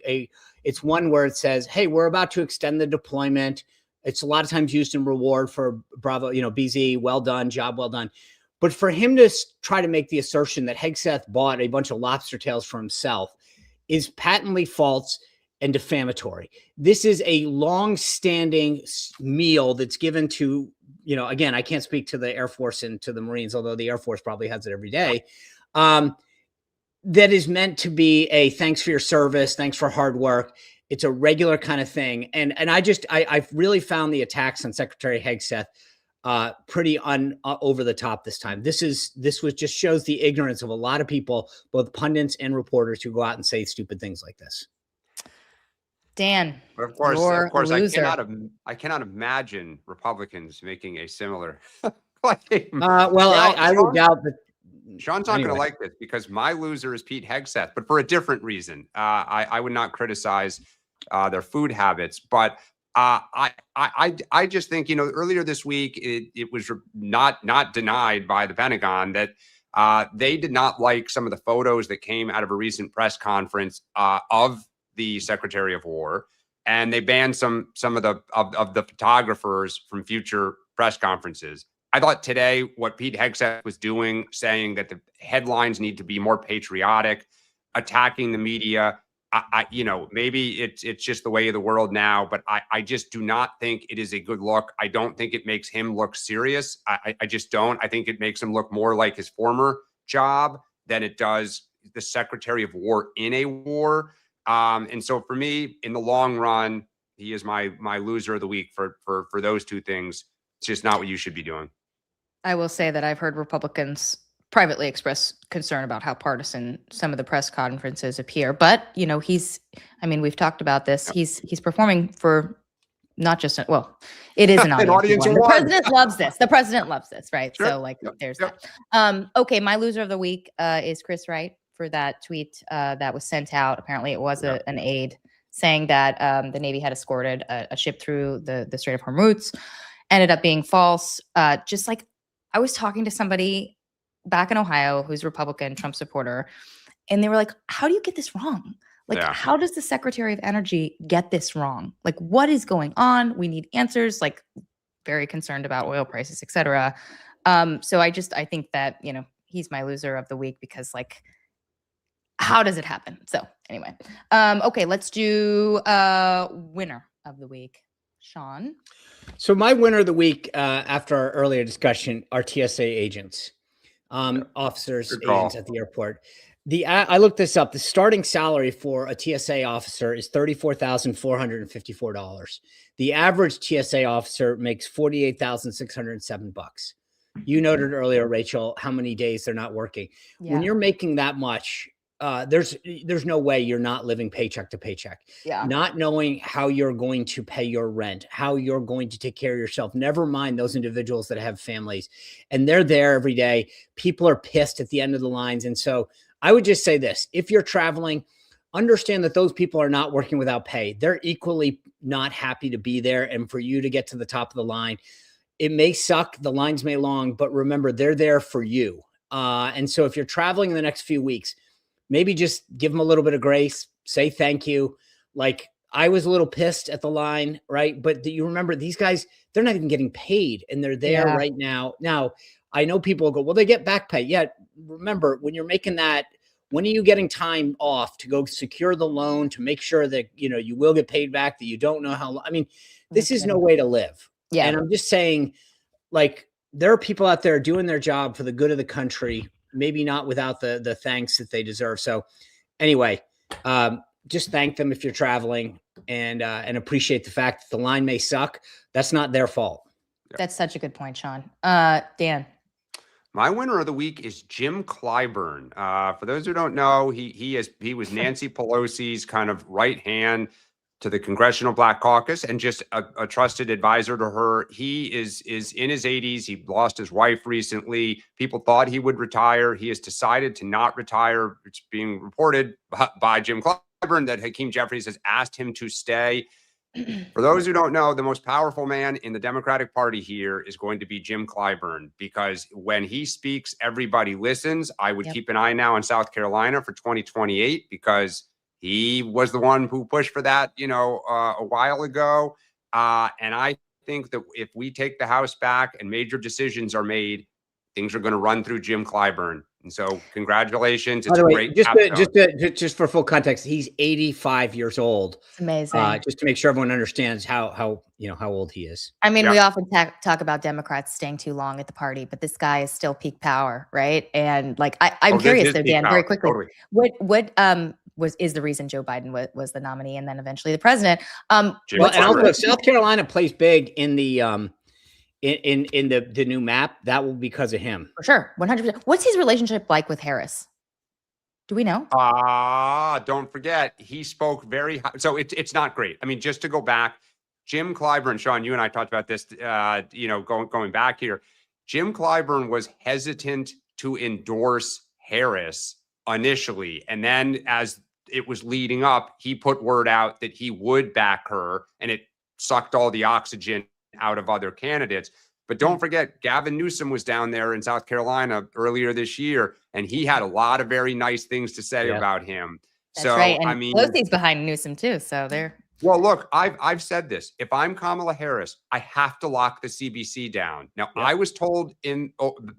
it's one where it says, hey, we're about to extend the deployment. It's a lot of times used in reward for Bravo, BZ, well done, job well done. But for him to try to make the assertion that Hegseth bought a bunch of lobster tails for himself is patently false and defamatory. This is a long-standing meal that's given to, again, I can't speak to the Air Force and to the Marines, although the Air Force probably has it every day, that is meant to be a thanks for your service, thanks for hard work. It's a regular kind of thing. And I've really found the attacks on Secretary Hegseth pretty over the top this time. This just shows the ignorance of a lot of people, both pundits and reporters, who go out and say stupid things like this. Dan, But of course, loser. I cannot imagine Republicans making a similar claim. I would doubt that. Sean's not going Anyway. to like this because my loser is Pete Hegseth, but for a different reason. I would not criticize their food habits, but I just think, earlier this week, it was not denied by the Pentagon that they did not like some of the photos that came out of a recent press conference of the Secretary of War, and they banned some of the photographers from future press conferences. I thought today what Pete Hegseth was doing, saying that the headlines need to be more patriotic, attacking the media, maybe it's just the way of the world now, but I just do not think it is a good look. I don't think it makes him look serious. I just don't. I think it makes him look more like his former job than it does the Secretary of War in a war. And so for me, in the long run, he is my loser of the week for those two things. It's just not what you should be doing. I will say that I've heard Republicans privately express concern about how partisan some of the press conferences appear. But, we've talked about this. He's performing for not just, it is an audience. The president loves this. The president loves this, right? Sure. So there's that. Okay. My loser of the week is Chris Wright for that tweet that was sent out. Apparently it was an aide saying that the Navy had escorted a ship through the Strait of Hormuz. Ended up being false. Just like I was talking to somebody back in Ohio who's Republican, Trump supporter, and they were like, how do you get this wrong? How does the Secretary of Energy get this wrong? What is going on? We need answers, very concerned about oil prices, et cetera. So I think that, he's my loser of the week because how does it happen? So anyway, okay, let's do winner of the week. Sean. So my winner of the week, after our earlier discussion, are TSA agents, officers, agents at the airport. I looked this up. The starting salary for a TSA officer is $34,454. The average TSA officer makes $48,607. You noted earlier, Rachel, how many days they're not working. Yeah. When you're making that much, there's no way you're not living paycheck to paycheck. Yeah. Not knowing how you're going to pay your rent, how you're going to take care of yourself. Never mind those individuals that have families, and they're there every day. People are pissed at the end of the lines. And so I would just say this: if you're traveling, understand that those people are not working without pay. They're equally not happy to be there. And for you to get to the top of the line, it may suck. The lines may long, but remember, they're there for you. And so if you're traveling in the next few weeks, maybe just give them a little bit of grace, say thank you. I was a little pissed at the line, right? But you remember these guys, they're not even getting paid and they're there right now. Now, I know people will go, well, they get back pay. Yeah. Remember, when you're making that, when are you getting time off to go secure the loan to make sure that, you will get paid back, that you don't know how long? I mean, this is no way to live. Yeah. And I'm just saying, there are people out there doing their job for the good of the country, maybe not without the thanks that they deserve. So anyway, just thank them if you're traveling and appreciate the fact that the line may suck. That's not their fault. That's such a good point, Sean. Dan. My winner of the week is Jim Clyburn. For those who don't know, he was Nancy Pelosi's kind of right hand to the Congressional Black Caucus and just a trusted advisor to her. He is in his 80s. He lost his wife recently. People thought he would retire. He has decided to not retire. It's being reported by Jim Clyburn that Hakeem Jeffries has asked him to stay. For those who don't know, the most powerful man in the Democratic Party here is going to be Jim Clyburn, because when he speaks, everybody listens. I would keep an eye now on South Carolina for 2028 because he was the one who pushed for that, a while ago. And I think that if we take the House back and major decisions are made, things are going to run through Jim Clyburn. And so congratulations. It's a great just for full context, he's 85 years old. It's amazing. Just to make sure everyone understands how old he is. I mean, we often talk about Democrats staying too long at the party, but this guy is still peak power, right? And I'm curious though, Dan, very quickly, what is the reason Joe Biden was the nominee and then eventually the president? And also South Carolina plays big in the in the new map. That will be because of him. For sure. 100%. What's his relationship like with Harris? Do we know? Don't forget, he spoke very high. So it's not great. I mean, just to go back, Jim Clyburn, Sean, you and I talked about this, going back here. Jim Clyburn was hesitant to endorse Harris initially. And then as it was leading up, he put word out that he would back her, and it sucked all the oxygen out of other candidates. But don't forget, Gavin Newsom was down there in South Carolina earlier this year, and he had a lot of very nice things to say about him. That's right. And Pelosi's behind Newsom too. So they're. Well, look, I've said this. If I'm Kamala Harris, I have to lock the CBC down. Now, I was told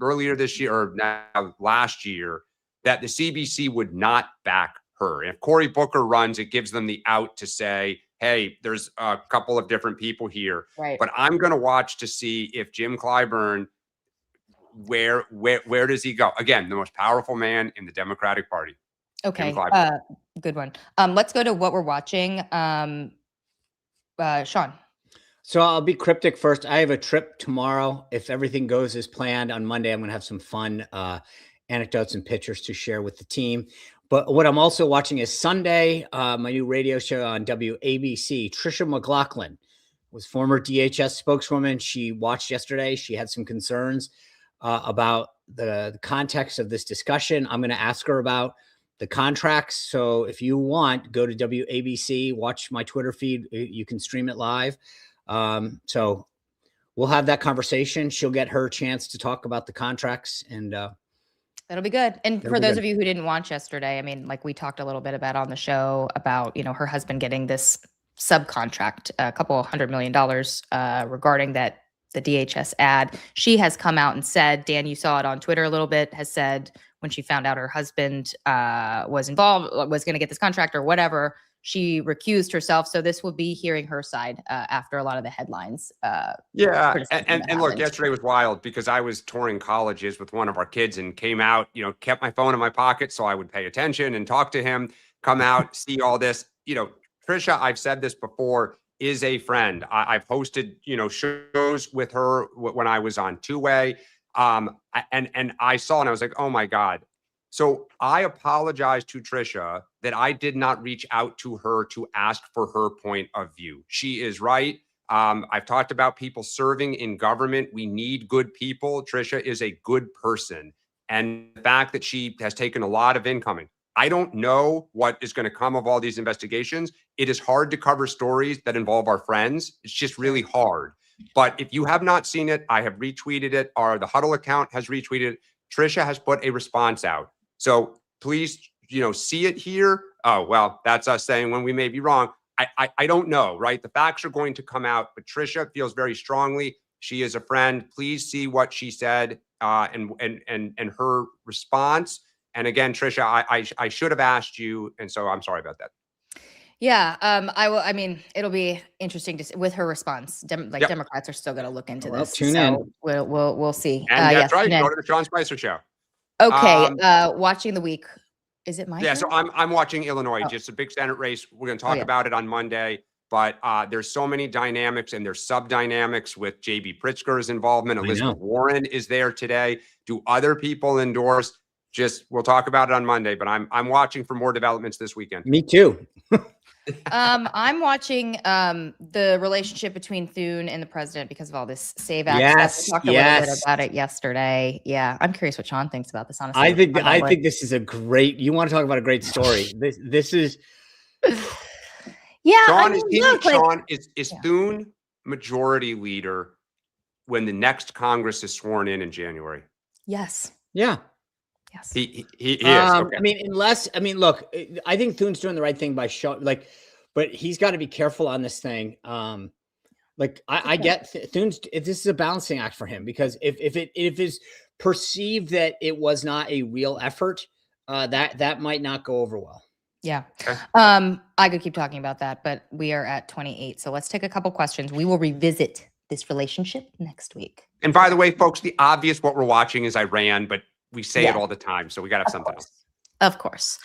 earlier this year or now last year that the CBC would not back her. If Cory Booker runs, it gives them the out to say, hey, there's a couple of different people here. Right. But I'm going to watch to see if Jim Clyburn, where does he go? Again, the most powerful man in the Democratic Party. Okay. Good one. Let's go to what we're watching. Sean. So I'll be cryptic first. I have a trip tomorrow. If everything goes as planned, on Monday, I'm going to have some fun anecdotes and pictures to share with the team. But what I'm also watching is Sunday, my new radio show on WABC. Tricia McLaughlin was former DHS spokeswoman. She watched yesterday. She had some concerns about the context of this discussion. I'm going to ask her about the contracts. So if you want, go to WABC, watch my Twitter feed. You can stream it live. So we'll have that conversation. She'll get her chance to talk about the contracts, and that'll be good. And for those of you who didn't watch yesterday, I mean, like we talked a little bit about on the show about, her husband getting this subcontract, a couple $100 million regarding that, the DHS ad. She has come out and said, Dan, you saw it on Twitter a little bit, has said when she found out her husband was involved, was going to get this contract or whatever, she recused herself. So this will be hearing her side after a lot of the headlines. Yeah. And look, yesterday was wild because I was touring colleges with one of our kids and came out, kept my phone in my pocket so I would pay attention and talk to him, come out, see all this. Tricia, I've said this before, is a friend. I've hosted, shows with her when I was on two-way. And I saw and I was like, oh my God. So I apologize to Tricia that I did not reach out to her to ask for her point of view. She is right. I've talked about people serving in government. We need good people. Tricia is a good person. And the fact that she has taken a lot of incoming. I don't know what is going to come of all these investigations. It is hard to cover stories that involve our friends. It's just really hard. But if you have not seen it, I have retweeted it, or the Huddle account has retweeted it. Tricia has put a response out. So please, see it here. Oh, well, that's us saying when we may be wrong. I don't know, right? The facts are going to come out, but Tricia feels very strongly. She is a friend. Please see what she said and her response. And again, Tricia, I should have asked you, and so I'm sorry about that. Yeah, I will. I mean, it'll be interesting to see with her response. Democrats are still going to look into this. Tune in. We'll see. And that's right. Go to the Sean Spicer show. Okay. Watching the week. Is it my turn? So I'm watching Illinois. Just a big Senate race. We're going to talk about it on Monday. But there's so many dynamics and there's sub-dynamics with J.B. Pritzker's involvement. Elizabeth Warren is there today. Do other people endorse? We'll talk about it on Monday. But I'm watching for more developments this weekend. Me too. I'm watching the relationship between Thune and the president because of all this SAVE Act stuff. We talked a little bit about it yesterday. Yeah, I'm curious what Sean thinks about this. Honestly, I think this is a great. You want to talk about a great story? This is. Yeah, Sean, is Thune majority leader when the next Congress is sworn in January? Yes. Yeah. Yes. He is. Okay. Look, I think Thune's doing the right thing by showing, but he's got to be careful on this thing. I get Thune's. This is a balancing act for him because if it is perceived that it was not a real effort, that might not go over well. Yeah. I could keep talking about that, but we are at 28. So let's take a couple questions. We will revisit this relationship next week. And by the way, folks, the obvious what we're watching is Iran, but we say it all the time, so we got to have something else. Of course.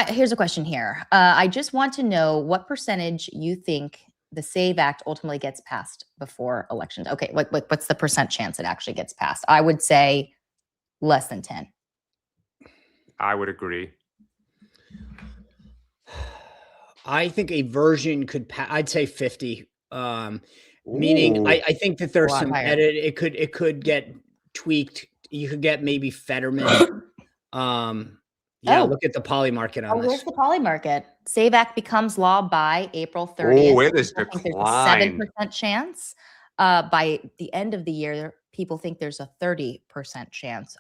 Here's a question here. I just want to know what percentage you think the SAVE Act ultimately gets passed before election. Okay, what's the percent chance it actually gets passed? I would say less than 10. I would agree. I think a version could pass. I'd say 50. Meaning, I think that there's some edit. It could get tweaked. You could get maybe Fetterman. Look at the poly market on this. Where's the poly market? SAVE Act becomes law by April 30th. Oh, it is decline. There's a 7% chance. By the end of the year, people think there's a 30% chance.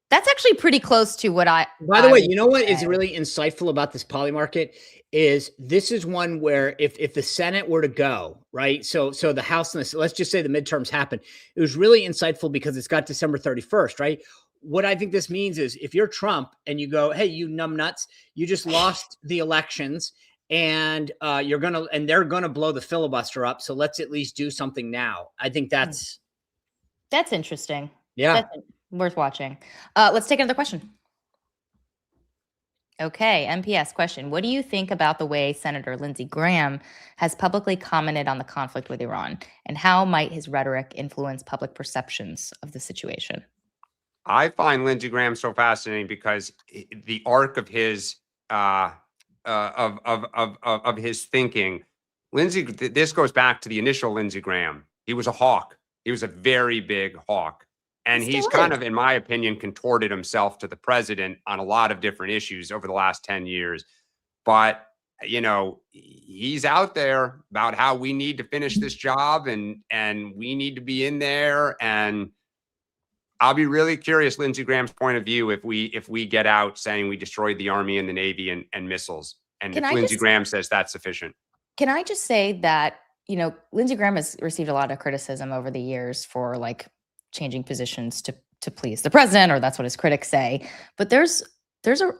That's actually pretty close to what I. By the way, you know what is really insightful about this poly market is this is one where if the Senate were to go, right? So the House, and let's just say the midterms happen. It was really insightful because it's got December 31st, right? what I think this means is if you're Trump and you go, hey, you numbnuts, you just lost the elections and they're gonna blow the filibuster up. So let's at least do something now. I think that's interesting. Yeah. That's worth watching. Let's take another question. Okay, MPS question. What do you think about the way Senator Lindsey Graham has publicly commented on the conflict with Iran, and how might his rhetoric influence public perceptions of the situation? I find Lindsey Graham so fascinating because the arc of his of his thinking, this goes back to the initial Lindsey Graham. He was a hawk. He was a very big hawk. And he's kind of, in my opinion, contorted himself to the president on a lot of different issues over the last 10 years. But, you know, he's out there about how we need to finish this job and we need to be in there. And I'll be really curious, Lindsey Graham's point of view, if we get out saying we destroyed the Army and the Navy and missiles. And if Lindsey Graham says that's sufficient. Can I just say that, you know, Lindsey Graham has received a lot of criticism over the years for like changing positions to please the president, or that's what his critics say. But there's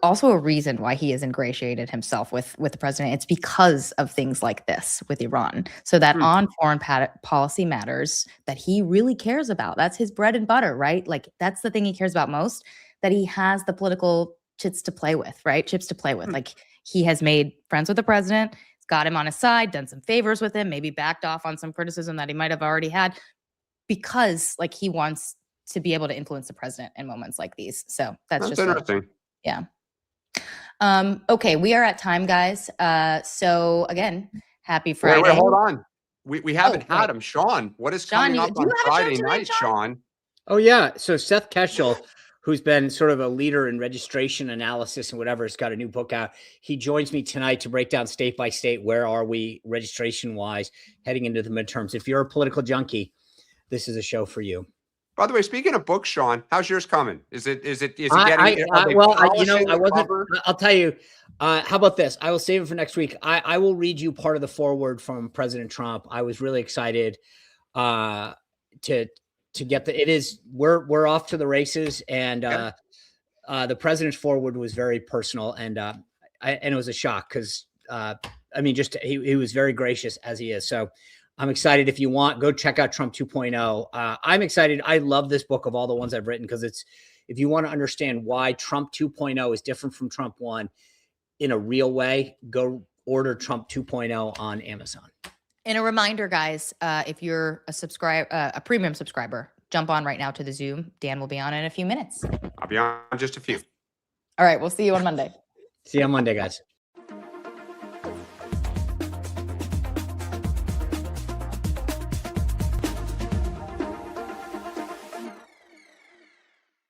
also a reason why he has ingratiated himself with the president. It's because of things like this with Iran. So that on foreign policy matters that he really cares about. That's his bread and butter, right? Like that's the thing he cares about most, that he has the political chips to play with, right? Chips to play with. Like he has made friends with the president, got him on his side, done some favors with him, maybe backed off on some criticism that he might have already had, because like he wants to be able to influence the president in moments like these. So that's just interesting. Yeah. Okay, we are at time, guys. So again, happy Friday. Wait, hold on. We haven't had him. Sean, what is coming up on Friday night, Sean? Oh, yeah. So Seth Keshel, who's been sort of a leader in registration analysis and whatever, has got a new book out. He joins me tonight to break down state by state, where are we registration-wise heading into the midterms. If you're a political junkie, this is a show for you. By the way, speaking of books, Sean, how's yours coming? Is it getting? I'll tell you. How about this? I will save it for next week. I will read you part of the foreword from President Trump. I was really excited to get the. It is we're off to the races, and the president's foreword was very personal, and it was a shock because I mean, just he was very gracious as he is. So I'm excited. If you want, go check out Trump 2.0. I'm excited. I love this book of all the ones I've written because it's, if you want to understand why Trump 2.0 is different from Trump 1 in a real way, go order Trump 2.0 on Amazon. And a reminder, guys, if you're a premium subscriber, jump on right now to the Zoom. Dan will be on in a few minutes. I'll be on just a few. All right. We'll see you on Monday. See you on Monday, guys.